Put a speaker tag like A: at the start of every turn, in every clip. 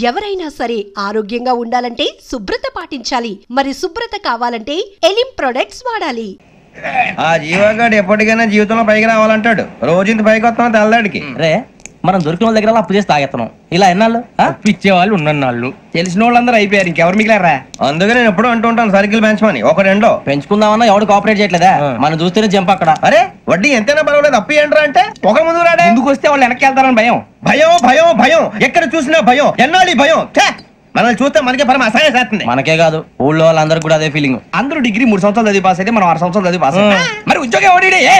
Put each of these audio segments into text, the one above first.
A: ఎవరైనా సరే ఆరోగ్యంగా ఉండాలంటే శుభ్రత పాటించాలి. మరి శుభ్రత కావాలంటే ఎలిం ప్రొడక్ట్స్ వాడాలి.
B: ఆ జీవగాడు ఎప్పటికైనా జీవితంలో పైకి రావాలంటాడు. రోజు ఇంత పైకి వస్తాం తెల్లడికి.
C: రే మనం దొరికిన వాళ్ళ దగ్గర అప్పు చేసి తాగెత్తనం. ఇలా ఎన్నాళ్ళు
D: ఇచ్చే వాళ్ళు ఉన్నన్నాళ్ళు తెలిసిన వాళ్ళందరూ అయిపోయారు. ఇంకెవరు మిగిలారా?
B: అందుకే నేను ఎప్పుడు అంటూ ఉంటాను సర్కిల్ పెంచమని. ఒక రెండో
C: పెంచుకుందామన్నా ఎవడు కోఆపరేట్ చేయట్లేదా? మనం చూస్తేనే జంప్ అక్కడ.
B: అరే వడ్డీ ఎంతైనా పర్వాలేదు అప్పు ఏంట్రా అంటే ఒక ముందు రాడే.
D: ముందుకు వస్తే వాళ్ళు వెనక్కి వెళ్తారని భయం.
B: భయం భయం భయం ఎక్కడ చూసినా భయం. ఎన్నాళ్ళు భయం. మనల్ని చూస్తే మనకే పరమ అసహాయం చేస్తుంది.
C: మనకే కాదు ఊళ్ళో వాళ్ళందరూ కూడా అదే ఫీలింగ్.
D: అందరూ డిగ్రీ 3 సంవత్సరాలు చదివి పాస్ అయితే మనం 6 సంవత్సరాలు చదివి పాస్. మరి ఉద్యోగం ఎవడి?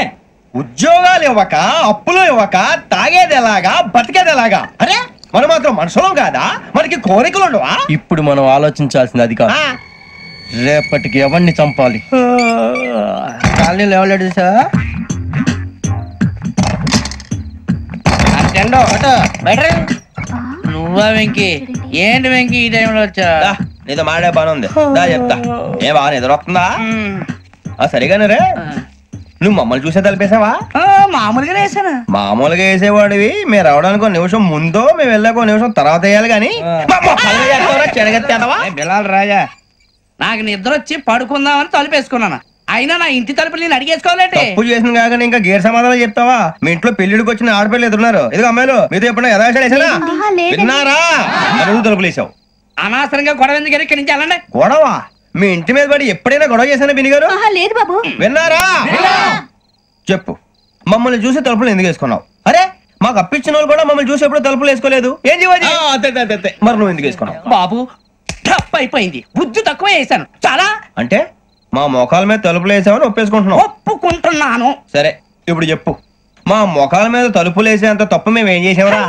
B: ఉద్యోగాలు ఇవ్వక అప్పులు ఇవ్వక తాగేది ఎలాగా బతికేది ఎలాగా? అరే మనం మాత్రం మనుషులం కాదా? మనకి కోరికలు ఉండవా?
C: ఇప్పుడు మనం ఆలోచించాల్సింది అది కాదు, రేపటికి ఎవరిని చంపాలి.
D: కాలనీలో ఎవరు సార్?
E: నువ్వా వెంకీ? ఏంటి వెంకీ ఈ టైంలో వచ్చా?
B: నీతో మాడే పని ఉంది దా చెప్తా. ఏ బాగా నిద్రొస్తుందా? సరిగానే రే. నువ్వు మమ్మల్ని చూసే తలిపేసావా?
E: మామూలుగానే వేసాను.
B: మామూలుగా వేసేవాడివి. మేము రావడానికి 1 నిమిషం ముందో మేము వెళ్ళాక 1 నిమిషం తర్వాత వేయాలి కానీ
D: బిలాల్ రాజా.
E: నాకు నిద్ర వచ్చి పడుకుందామని తలుపేసుకున్నాను. అయినా నా ఇంటి తలుపులు నేను అడిగేసుకోవాలంటే
B: తప్పు చేసిన కాక ఇంకా గేర్ సమాధానం చెప్తావా? మీ ఇంట్లో పెళ్లిడికి వచ్చిన ఆడపిల్లలు ఎదురున్నారు. ఇదిగో అమ్మాయిలు మీతో ఎప్పుడైనా యథాశాలేసానా? విన్నారా? అడుగు తలుపులు వేసావు.
E: అనవసరంగా గొడవ ఎందుకు? ఇక్కడి నుంచి వెళ్ళండి.
B: గొడవ? మీ ఇంటి మీద పడి ఎప్పుడైనా గొడవ చేశానా బినిగారు?
A: లేదు బాబు.
B: విన్నారా? చెప్పు, మమ్మల్ని చూసి తలుపులు ఎందుకు వేసుకున్నావు? అరే మాకు అప్పించిన వాళ్ళు కూడా మమ్మల్ని చూసి ఎప్పుడు తలుపులు వేసుకోలేదు. ఏం చేయాలి? మరి నువ్వు ఎందుకు వేసుకున్నావు?
E: బాబు తప్పు అయిపోయింది. బుద్ధి తక్కువ వేసాను చాలా. అంటే
B: మా మోకాల మీద తలుపులు వేసామని ఒప్పేసుకుంటున్నావు?
E: ఒప్పుకుంటున్నాను.
B: సరే ఇప్పుడు చెప్పు, మా మొఖాల మీద తలుపులు వేసేంత తప్పు మేము ఏం చేసామరా?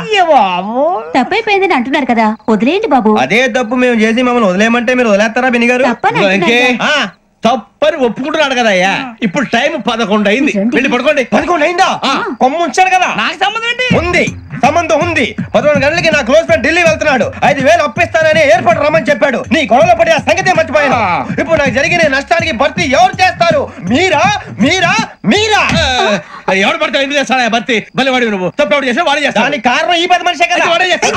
A: తప్పు అయిపోయిందని అంటున్నారు కదా, వదిలేయండి బాబు.
B: అదే తప్పు మేము చేసి మమ్మల్ని వదిలేయమంటే మీరు వదిలేస్తారా బినిగారు?
D: తప్పని ఒప్పుకుంటున్నాడు కదా అయ్యా. ఇప్పుడు టైం 11 అయింది. వెళ్ళి పడుకోండి.
B: 11 అయిందా? కొమ్ము ఉంచాడు కదా.
E: నాకు సంబంధం ఏంటి?
B: ఉంది, సంబంధం ఉంది. 11 గంటలకి నా క్లోజ్ ఫ్రెండ్ ఢిల్లీ వెళ్తున్నాడు. 5,000 అప్పిస్తానని ఎయిర్పోర్ట్ రమ్మని చెప్పాడు. నీ గొడవలో పడి ఆ సంగతి మర్చిపోయాను. ఇప్పుడు నాకు జరిగిన నష్టానికి భర్తీ ఎవరు చేస్తారు? మీరా మీరా మీరా?
D: ఎవడు పడితే ఎందుకు చేస్తాడా భర్తీ? మళ్ళీ వాడి నువ్వు తప్పు ఎవడు చేసా వాడే చేస్తా.
B: దానికి కారణం ఈ 10 మనిషే కదా.
D: వాడే చేస్తా.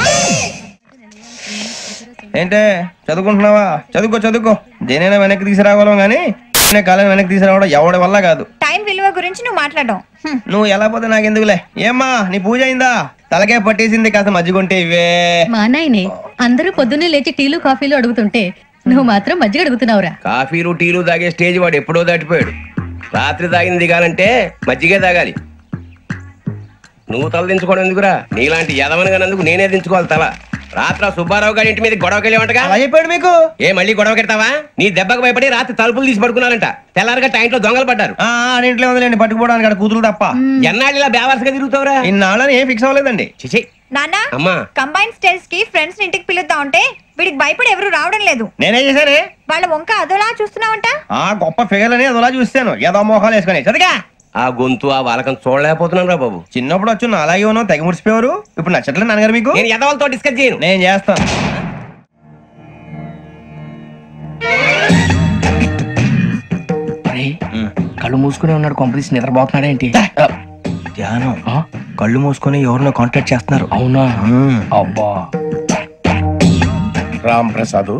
B: ఏంటే చదువుకుంటున్నావా? చదువుకో చదువుకో. దేనైనా వెనక్కి తీసుకురావాలం గానీ కాలం వెనక్కి తీసుకురావడం ఎవడి వల్ల కాదు.
F: టైం విలువ గురించి నువ్వు మాట్లాడడం.
B: నువ్వు ఎలా పోతే నాకెందుకులే. ఏమ్మా నీ పూజ అయిందా? తలకే పట్టేసింది. కాస్త మజ్జిగుంటే ఇవే.
G: మా నాయనే అందరూ పొద్దున్నే లేచి టీలు కాఫీలు అడుగుతుంటే నువ్వు మాత్రం మజ్జిగ అడుగుతున్నావురా.
D: కాఫీలు టీలు తాగే స్టేజ్ వాడు ఎప్పుడో దాటిపోయాడు. రాత్రి తాగింది దిగాలంటే మజ్జిగే తాగాలి. నువ్వు తల దించుకోవడం ఎందుకురా? నీలాంటి యదవనగానందుకు నేనే దించుకోవాలి తల. రాత్రి సుబ్బారావు గారి ఇంటి మీద గొడవకి వెళ్ళేవంటగా.
B: అలా చెప్పాడు మీకు?
D: ఏ మళ్ళీ గొడవ కెడతావా? నీ దెబ్బకు భయపడి రాత్రి తలుపులు తీసి పడుకున్నారంట. తెల్లారగా టైంట్లో దొంగలు పడ్డారు.
B: ఇంట్లో ఉందిలేండి పట్టుకుపోవడానికి అక్కడ కూతురు తప్ప.
D: ఎన్నాళ్ళు ఇలా బేవర్స్గా తిరుగుతావురా?
B: ఇన్నాళ్ళని ఏం ఫిక్స్ అవ్వలేదండి.
F: నాన్న
D: అమ్మా
F: కంబైన్ స్టైల్స్ కి ఫ్రెండ్స్ ఇంటికి పిలుద్దాం అంటే వీడికి భయపడి ఎవరు రావడం లేదు.
B: నేనే చేశానే.
F: వాళ్ళ వంక అదోలా చూస్తున్నావంట.
B: గొప్ప ఫిగర్ అని అదోలా చూస్తాను. ఏదో మోహాలు వేసుకొని చదిగా
D: ఆ గొంతు ఆ వాలకం చూడలేకపోతున్నాను రా బాబు.
B: చిన్నప్పుడు వచ్చి నా అలాగే ఉన్నావు, తెగ ముడిచిపోయారు. ఇప్పుడు నచ్చట్లేదు నాన్నగారు మీకు?
D: నేను యదవలతో డిస్కస్ చేయను.
B: నేను చేస్తాను.
E: కళ్ళు మూసుకునే ఉన్నాడు. కొంపదీసి నిద్రపోతున్నాడు ఏంటి?
B: ధ్యానం. కళ్ళు మూసుకొని ఎవరినో కాంటాక్ట్ చేస్తున్నారు.
E: అవునా? అబ్బా
H: రామ్ ప్రసాద్,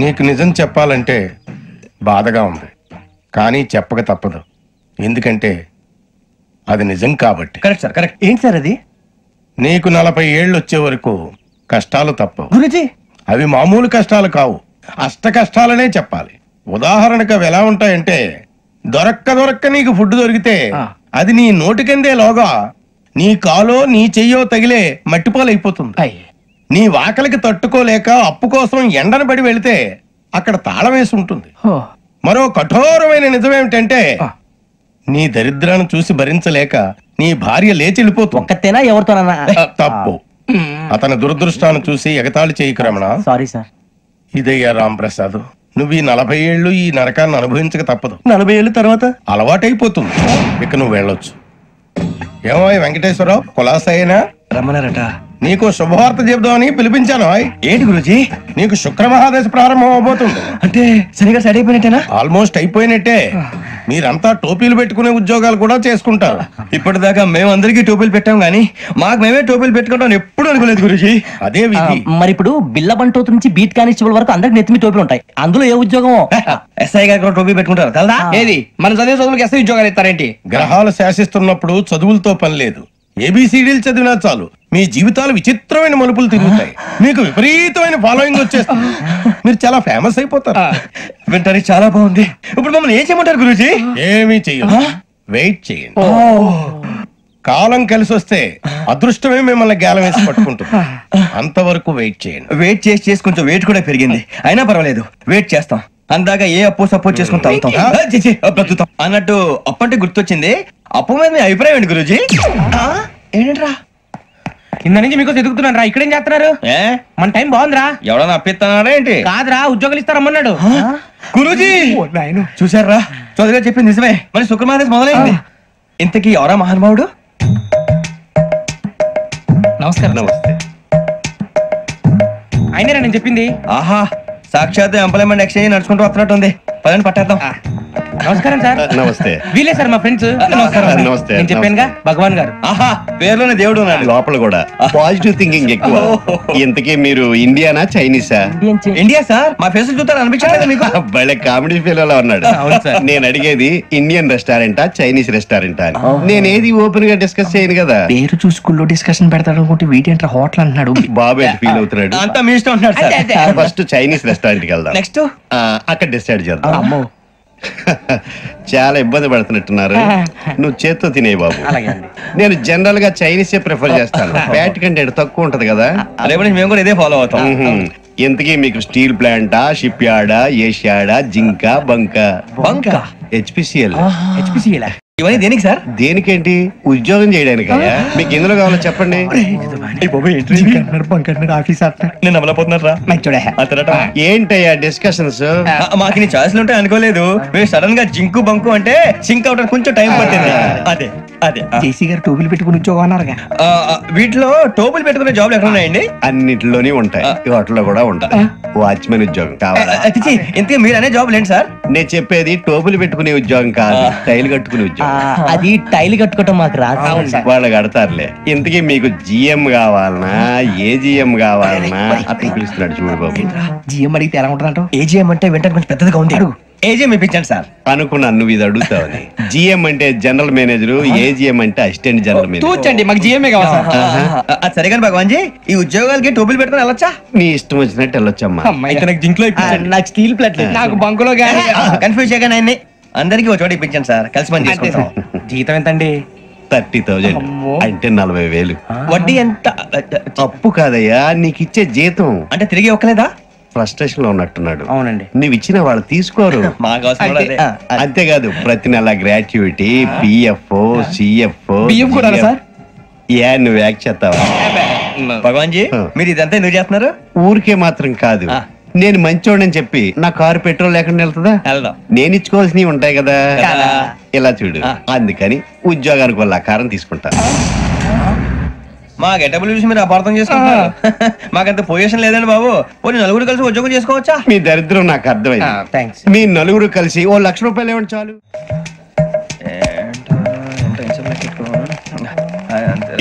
H: నీకు నిజం చెప్పాలంటే బాధగా ఉంది, కానీ చెప్పక తప్పదు. ఎందుకంటే అది నిజం కాబట్టి.
B: Correct sir, correct. ఏంటి సార్ అది?
H: నీకు 40 ఏళ్ళు వచ్చే వరకు కష్టాలు తప్పవు
B: గురుజీ.
H: అవి మామూలు కష్టాలు కావు, అష్ట కష్టాలనే చెప్పాలి. ఉదాహరణకు అవి ఎలా ఉంటాయంటే, దొరక్క నీకు ఫుడ్ దొరికితే అది నీ నోటికందే లోగా నీ కాలో నీ చెయ్యో తగిలే మట్టిపాలైపోతుంది. నీ వాకలికి తట్టుకోలేక అప్పు కోసం ఎండను పడి వెళితే అక్కడ తాళం వేసి ఉంటుంది. మరో కఠోరమైన నిజమేమిటంటే, నీ దరిద్రాన్ని చూసి భరించలేక నీ భార్య లేచి వెళ్ళిపోతుంది.
C: ఒక్కతేనా ఎవరితోనన్నా?
H: తప్పు. అతని దురదృష్టాన్ని చూసి ఎగతాళి చేయకు రమణ.
C: Sorry sir.
H: ఇదయ్యా రాంప్రసాద్, నువ్వు ఈ 40 ఏళ్ళు ఈ నరకాన్ని అనుభవించక తప్పదు.
C: 40 ఏళ్ళ తర్వాత
H: అలవాటైపోతుంది. ఇక నువ్వు వెళ్ళొచ్చు. ఏమో వెంకటేశ్వరరావు కులాసైనా
B: రమ్మన్నారట.
H: నీకు శుభవార్త చెబుదామని పిలిపించాను.
C: ఏంటి గురుజీ?
H: నీకు శుక్ర మహాదశ ప్రారంభం అవబోతుంది.
C: అంటే సరిగా సెట్ అయిపోయినట్టేనా?
H: ఆల్మోస్ట్ అయిపోయినట్టే. మీరంతా టోపీలు పెట్టుకునే ఉద్యోగాలు కూడా చేసుకుంటారు.
C: ఇప్పటిదాకా మేమందరికీ టోపీలు పెట్టాం గానీ మాకు మేమే టోపీలు పెట్టుకుంటాం ఎప్పుడు అనుకోలేదు గురుజీ.
H: అదే విధి.
I: మరి ఇప్పుడు బిల్ల బంటోతు నుంచి బీట్ కానిస్టేబుల్ వరకు అందరికి నెత్తిమి టోపీలు ఉంటాయి. అందులో ఏ ఉద్యోగం?
C: ఎస్ఐ గారు కూడా టోపీ పెట్టుకుంటారు కదా?
E: ఏది మన చదివే చదువులకు ఎస్ఐ ఉద్యోగాలు ఇస్తారేంటి?
H: గ్రహాలు శాసిస్తున్నప్పుడు చదువులతో పని లేదు. ఏబిసిడీలు చదివినా చాలు మీ జీవితాలు విచిత్రమైన మలుపులు తిరుగుతాయి. మీకు విపరీతమైన ఫాలోయింగ్ వచ్చేస్తుంది. మీరు చాలా ఫేమస్ అయిపోతారు.
C: వింటానికి చాలా బాగుంది. ఇప్పుడు మమ్మల్ని ఏం చేయమంటారు గురూజీ?
H: ఏమీ చెయ్యదు, వెయిట్ చేయండి. కాలం కలిసి వస్తే అదృష్టమే మిమ్మల్ని గేలం వేసి పట్టుకుంటుంది. అంతవరకు వెయిట్ చేయండి.
C: వెయిట్ చేసి కొంచెం వెయిట్ కూడా పెరిగింది. అయినా పర్వాలేదు, వెయిట్ చేస్తాం. అందాక ఏ అప్పు సపోర్ట్ చేసుకుని తాగుతాం బ్రతుకుతాం అన్నట్టు. అప్పు అంటే గుర్తొచ్చింది. అప్పు మీద మీ అభిప్రాయం ఏంటి గురూజీ? ఏంటరా
E: కింద నుంచి మీకు ఎదుగుతున్నాను రా. ఇక్కడేం చేస్తున్నారు? మన టైం బాగుందిరా.
C: ఎవడన్నా అప్పిస్తున్నారా ఏంటి?
E: కాదురా, ఉద్యోగాలు ఇస్తారమ్మన్నాడు
C: గురూజీ. చూసారా, చదువుగా చెప్పింది నిజమే. మరి శుక్రమాదేశ్ మొదలైంది. ఇంతకీ ఎవరా మహానుభావుడు?
E: నమస్కారం.
B: నమస్తే.
E: అయినరా నేను చెప్పింది?
C: ఆహా, సాక్షాత్ ఎంప్లాయ్మెంట్ ఎక్స్చేంజ్ నడుచుకుంటూ వస్తున్నట్టు ఉంది. పదండి పట్టేద్దాం.
E: నమస్కారం సార్.
B: నమస్తే.
E: వీలే సార్ మా ఫ్రెండ్స్.
B: నమస్కారం. నమస్తే.
E: నేను చెప్పానుగా భగవాన్ గారు.
C: ఆహా, పేర్లోనే దేవుడు ఉన్నాడు.
B: లోపల కూడా పాజిటివ్ థింకింగ్ ఎక్కువ. ఇంతకీ మీరు ఇండియానా చైనీసా?
C: India sir. మా ఫేస్ చూస్తారు అనిపించలేదు మీకు?
B: భలే కామెడీ ఫీల్ అలా ఉన్నాడు. నేను అడిగేది ఇండియన్ రెస్టారెంటా చైనీస్ రెస్టారెంటా అని. నేను ఏది ఓపెన్ గా డిస్కస్ చేయను కదా.
I: పేరు చూసుకుల్లో డిస్కషన్ పెడతాడు అనుకుంటే వీటేంట్రా హోటల్ అంటున్నాడు.
B: బాబు ఎట్ ఫీల్ అవుతున్నాడు.
C: అంతా మీ ఇష్టం ఉంటున్నాడు సార్.
B: ఫస్ట్ చైనీస్ రెస్టారెంట్ కి వెళ్దాం.
C: నెక్స్ట్
B: అక్కడ డిసైడ్ చేద్దాం. చాలా ఇబ్బంది పడుతున్నట్టున్నారు. నువ్వు చేత్తో తినే బాబు. నేను జనరల్ గా చైనీసే ప్రిఫర్ చేస్తాను. ఫ్యాట్ కంటెంట్ తక్కువ ఉంటది కదా.
C: రేపు నుంచి మేము కూడా ఇదే ఫాలో అవుతాం.
B: ఇంతకీ మీకు స్టీల్ ప్లాంటా, షిప్ యార్డా, ఏషియాడా, జింక, బంకా? హెచ్పిసిఎల్.
C: ఇవన్నీ దేనికి సార్?
B: దేనికేంటి? ఉద్యోగం చేయడానికి. మీకు ఎందులో కావాలో చెప్పండి.
C: నేను అమలపోతున్నారా?
B: ఏంటయ్యా డిస్కషన్స్?
C: మాకు నీ ఛాయిస్లు ఉంటాయి అనుకోలేదు. మీరు సడన్ గా జింకు బంకు అంటే సింక్ అవడానికి కొంచెం టైం పట్టింది. అదే అదే
I: జేసీ గారు టోపీలు పెట్టుకుని ఉద్యోగం అన్నారుగా.
C: వీటిలో టోపులు పెట్టుకునే జాబ్లు ఎక్కడ ఉన్నాయండి?
B: అన్నిటిలోనే ఉంటాయి. వాటిలో కూడా ఉంటాయి. వాచ్మెన్ ఉద్యోగం కావాలా?
C: ఇంతకీ మీరు అనే జాబ్ లేండి సార్?
B: నేను చెప్పేది టోపులు పెట్టుకునే ఉద్యోగం కాదు, టైల్ కట్టుకునే ఉద్యోగం.
I: అది టైల్ కట్టుకోవటం మాకు రాదు.
B: వాళ్ళు కడతారులే. ఇంతకీ మీకు జిఎం కావాలనా, ఏజిఎం కావాలనా? అట్లా పిలుస్తున్నాడు చూడు బాబు.
I: జిఎం అడిగితే ఎలా ఉంటుందంట?
C: ఏజిఎం అంటే వెంటనే కొంచెం పెద్దదిగా ఉంది. ఏజిఎం ఇప్పించండి సార్.
B: అనుకున్నాను నువ్వు ఇది అడుగుతావని. జిఎం అంటే జనరల్ మేనేజర్, ఏజిఎం అంటే అసిస్టెంట్ జనరల్ మేనేజర్.
E: తూచండి, మాకు జిఎంఏ కావాలి సార్.
C: అది సరే కానీ భగవాన్ జీ, ఈ ఉద్యోగాలకి టోపులు పెట్టుకుని వెళ్ళొచ్చా?
B: నీ ఇష్టం వచ్చినట్టు వెళ్ళొచ్చమ్మా.
C: జింక్ లో
I: నాకు స్టీల్ ప్లేట్
E: నాకు బంకులో గానీ
C: కన్ఫ్యూజ్ చేయగానే ఆయన్ని అందరికీ ఒక చోట ఇప్పించండి సార్. కలిసి పని చేసుకుంటాం.
E: జీతం ఎంతండి?
B: 30,000 అంటే 40,000.
C: వడ్డీ ఎంత?
B: అప్పు కాదయ్యా, నీకు ఇచ్చే జీతం.
C: అంటే తిరిగి ఒక్కలేదా?
B: ఫ్రస్ట్రేషన్ లో ఉన్నట్టున్నాడు.
E: అవునండి.
B: నువ్వు ఇచ్చిన వాళ్ళు తీసుకోరు.
C: మాకు అవసరం కూడా అదే.
B: అంతేకాదు ప్రతి నెల గ్రాట్యుటీ, పిఎఫ్, సిఎఫ్.
E: బియ్యం కూడా సార్?
B: నువ్వు యాక్ చేస్తావా?
C: భగవాన్ జీ, మీరు ఇదంతా ఎందుకు చేస్తున్నారు?
B: ఊరికే మాత్రం కాదు, నేను మంచోడని చెప్పి నా కారు పెట్రోల్ లేకుండా వెళ్తుందా?
C: వెళ్దాం.
B: నేను ఇచ్చుకోవాల్సినవి ఉంటాయి కదా. ఇలా చూడు, అందుకని ఉద్యోగానికి వాళ్ళ ఆకారం తీసుకుంటా.
C: మా గెటబుల్ చూసి మీరు అపార్థం చేసుకుంటున్నారు. మాకంత పొజిషన్ లేదండి బాబు. పోనీ నలుగురు కలిసి ఉద్యోగం చేసుకోవచ్చా?
B: మీ దరిద్రం నాకు అర్థమైంది. మీ నలుగురు కలిసి ఓ 1,00,000 రూపాయలు ఇవ్వండి చాలు.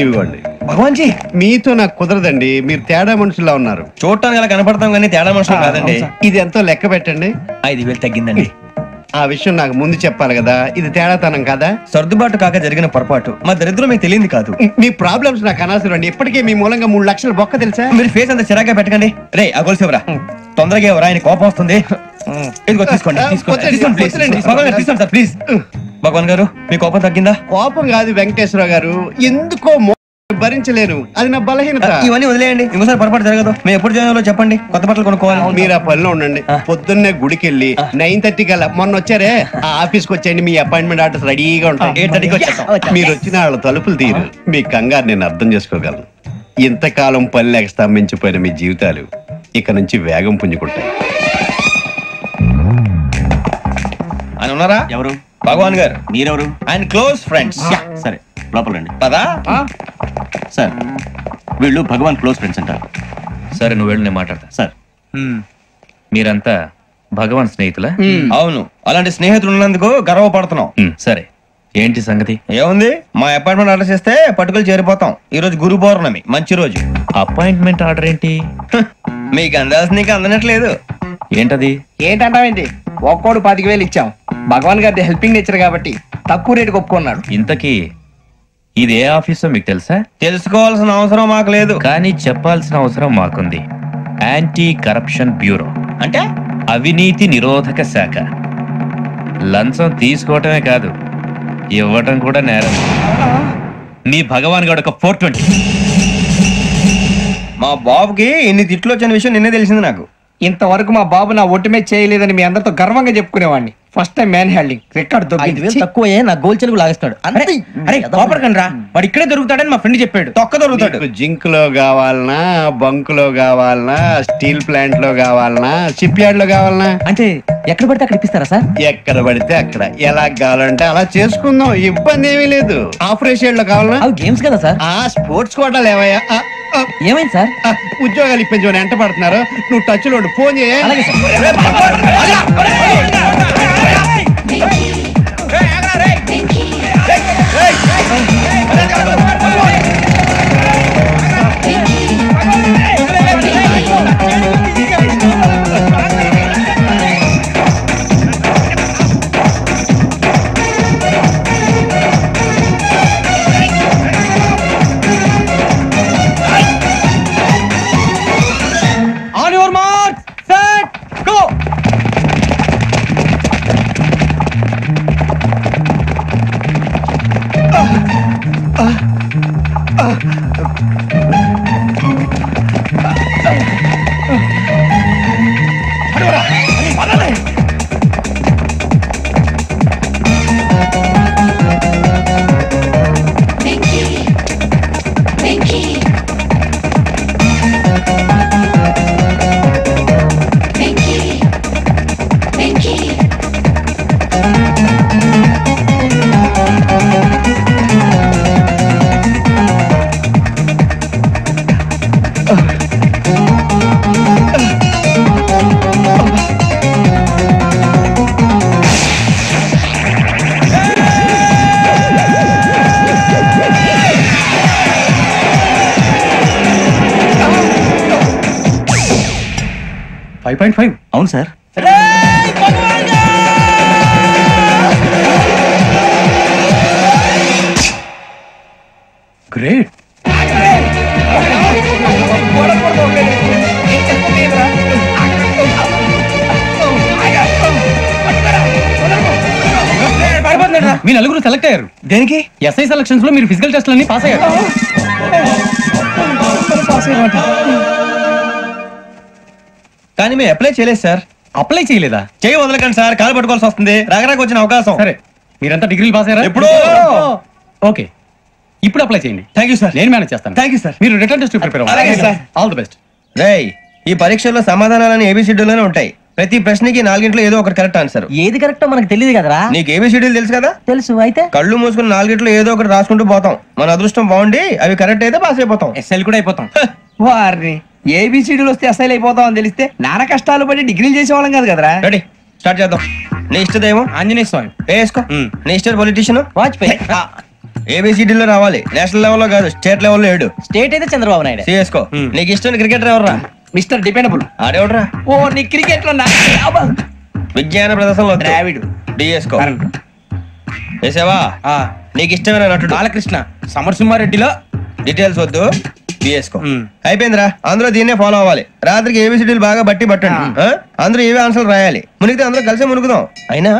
B: ఇవ్వండి.
C: భగవాన్ జీ,
B: మీతో నాకు కుదరదండి. మీరు తేడా మనుషుల్లా ఉన్నారు.
C: చూడటానికి అలా కనపడతాం కానీ తేడా మనుషులు కాదండి.
B: ఇది ఎంతో లెక్క పెట్టండి.
C: 5,000 తగ్గిందండి.
B: ఆ విషయం నాకు ముందు చెప్పాలి కదా. ఇది తేడాతనం కదా.
C: సర్దుబాటు కాక జరిగిన పొరపాటు. మా దరిద్రం మీకు తెలియదు కాదు.
B: మీ ప్రాబ్లమ్స్ నాకు అనవసరం అండి. ఇప్పటికే మీ మూలంగా 3 లక్షలు బొక్క తెలుసా?
C: మీరు ఫేస్ అంత చిరాగ్గా పెట్టకండి. రే ఆ గొలుసు ఎవరా? తొందరగా ఎవరా? ఆయన కోపం వస్తుంది. ఇదిగో తీసుకోండి. తీసుకోండి సార్ ప్లీజ్. భగవాన్ గారు, మీ కోపం తగ్గిందా?
B: కోపం కాదు వెంకటేశ్వరరావు గారు, ఎందుకో భరించలేను. అది నా బలహీనత.
C: ఇవన్నీ వదిలేయండి, ఇంకోసారి పొరపాటు జరగదు. మేము ఎప్పుడు జాయిన్ అవ్వాలో చెప్పండి. కొత్త బట్టలు కొనుక్కోవాలి.
B: మీరు ఆ పనిలో ఉండండి. పొద్దున్నే గుడికి వెళ్ళి 9:30 కల్లా, మొన్న వచ్చారే ఆ ఆఫీస్కి వచ్చేయండి. మీ అపాయింట్మెంట్ ఆర్డర్స్ రెడీగా ఉంటాయి.
C: 8:30కి వచ్చేస్తాం.
B: మీరు వచ్చిన వాళ్ళ తలుపులు తీరు. మీ కంగారు నేను అర్థం చేసుకోగలను. ఇంతకాలం పని లేక స్తంభించిపోయిన మీ జీవితాలు ఇక నుంచి వేగం పుంజుకుంటాయి.
C: ఆయన ఉన్నారా?
I: ఎవరు?
C: భగవాన్ గారు.
I: మీరెవరు?
C: ఆయన క్లోజ్ ఫ్రెండ్స్.
I: సరే లోపల రండి.
C: పదా
I: సార్
J: వీళ్ళు భగవాన్ క్లోజ్ ఫ్రెండ్స్ అంటారు.
K: సరే నువ్వు వెళ్ళు, నేను మాట్లాడతా.
J: సార్
K: మీరంతా భగవాన్ స్నేహితులా?
C: అవును, అలాంటి స్నేహితులు ఉన్నందుకు గర్వపడుతున్నాం.
K: సరే ఏంటి సంగతి?
C: ఏముంది, మా అపాయింట్మెంట్ ఆర్డర్ చేస్తే పట్టుకులు చేరిపోతాం. ఈ రోజు గురు పౌర్ణమి, మంచి రోజు.
K: అపాయింట్మెంట్ ఆర్డర్ ఏంటి?
C: మీకు అందాల్సిన నీకు అందనట్లేదు.
K: ఏంటది?
L: ఏంటంటావేంటి, ఒక్కోడు 10,000 ఇచ్చాం. భగవాన్ గారి హెల్పింగ్ నేచర్ కాబట్టి తక్కువ రేటుకి ఒప్పుకున్నాడు.
K: ఇంతకీ ఇది ఏ ఆఫీసో మీకు తెలుసా?
C: తెలుసుకోవాల్సిన అవసరం మాకు లేదు,
K: కానీ చెప్పాల్సిన అవసరం మాకుంది. యాంటీ కరప్షన్ బ్యూరో
C: అంటే
K: అవినీతి నిరోధక శాఖ. లంచం తీసుకోవటమే కాదు, ఇవ్వటం కూడా నేరం. మీ భగవాన్ గారు ఒక 420.
C: మా బాబుకి ఇన్ని తిట్లు వచ్చిన విషయం నిన్నే తెలిసింది నాకు.
L: ఇంతవరకు మా బాబు నా ఒట్టుమే చేయలేదని మీ అందరితో గర్వంగా చెప్పుకునేవాడిని. ఫస్ట్ టైం మ్యాన్ హ్యాండింగ్ రికార్డ్
I: తక్కువే నా గోల్ చెలుగు లాగేస్తాడు.
C: అరే కోపడకండి రా, వాడు ఇక్కడే దొరుకుతాడని మా ఫ్రెండ్ చెప్పాడు. తొక్క దొరుకుతాడు.
M: జింక్ లో కావాలనా, బంక్ లో కావాలనా, స్టీల్ ప్లాంట్ లో కావాలనా, షిప్ యార్డ్ లో కావాలనా?
I: అంటే ఎక్కడ పడితే అక్కడ ఇప్పిస్తారా సార్?
M: ఎక్కడ పడితే అక్కడ, ఎలా కావాలంటే అలా చేసుకుందాం, ఇబ్బంది ఏమీ లేదు. ఆపరేషన్ లో కావాలనా?
I: అవి గేమ్స్ కదా సార్.
M: స్పోర్ట్స్ కోటాలు ఏమయ్యా?
I: ఏమైంది సార్?
M: ఉద్యోగాలు ఇప్పించమని ఎంట పడుతున్నారు. నువ్వు టచ్ లో ఫోన్ చేయ.
C: On your mark, set, go.
J: అవును సార్.
C: గ్రేట్.
J: మీ నలుగురు సెలెక్ట్ అయ్యారు.
C: దేనికి?
J: ఎస్ఐ సెలక్షన్స్ లో మీరు ఫిజికల్ టెస్ట్ అన్ని పాస్ అయ్యారు.
C: కానీ మేము అప్లై చేయలేదు సార్.
J: అప్లై చేయలేదా?
C: చేయి వదలకండి సార్, కాలు పట్టుకోవాల్సి వస్తుంది. రాగరాకు వచ్చిన అవకాశం.
J: సరే, మీరంతా డిగ్రీలు పాస్ అయ్యారా?
C: ఎప్పుడో.
J: ఓకే, ఇప్పుడు అప్లై చేయండి.
C: Thank you sir.
J: నేను మేనేజ్ చేస్తాను.
C: Thank you sir.
J: మీరు రిటర్న్ టెస్ట్ ప్రిపేర్
C: అలాగే సార్.
J: All the best.
C: రేయ్, ఈ పరీక్షల్లో సమాధానాలని ఏబిసిడ్యూల్లోనే ఉంటాయి. ప్రతి ప్రశ్నకి 4 ఏదో ఒకటి కరెక్ట్ ఆన్సర్.
I: ఏది కరెక్టో మనకు తెలియదు కదరా.
C: నీకు ఏబిసిడ్యూల్ తెలుసు కదా?
I: తెలుసు. అయితే
C: కళ్ళు మూసుకుని 4 ఏదో ఒకటి రాసుకుంటూ పోతాం. మన అదృష్టం బాగుండి అవి కరెక్ట్ అయితే పాస్ అయిపోతాం.
L: ఎస్ఎల్ కూడా అయిపోతాం. వారిని ఏబిసిడీలు వస్తే ఎస్ఐలు అయిపోతాం అని తెలిస్తే నాన్న కష్టాలు పడి డిగ్రీలు చేసేవాళ్ళం కాదు కదరా.
C: రెడీ, స్టార్ట్ చేద్దాం. నీ ఇష్టదేమో
L: ఆంజనేయ స్వామి.
C: వేసుకో. నీ ఇష్ట పొలిటీషియన్
I: వాజ్పేయి.
C: ఏబిసిడీలో రావాలి, నేషనల్ లెవెల్లో కాదు, స్టేట్ లెవెల్లో 7.
I: స్టేట్ అయితే చంద్రబాబు నాయుడు.
C: సిఎస్కో. నీకు ఇష్టం క్రికెటర్ ఎవర్రా?
L: Mister dependable.
C: ఆడేవడరా?
L: ఓ నీ క్రికెట్ లో
C: విజ్ఞాన ప్రదర్శనలో
L: ద్రావిడు.
C: డిఎస్కో. వేసావా? నీకు ఇష్టమైన నటుడు?
L: బాలకృష్ణ. సమరసింహారెడ్డిలో
C: డీటెయిల్స్ వద్దు, బిఎస్కో. అయిపోయిందిరా, అందరూ దీన్నే ఫాలో అవ్వాలి. రాత్రికి ఏబిసిడీలు బాగా బట్టి పట్టండి. అందరూ ఏవే ఆన్సర్లు రాయాలి. మునిగితే అందరూ కలిసి మునుగుదాం. అయినా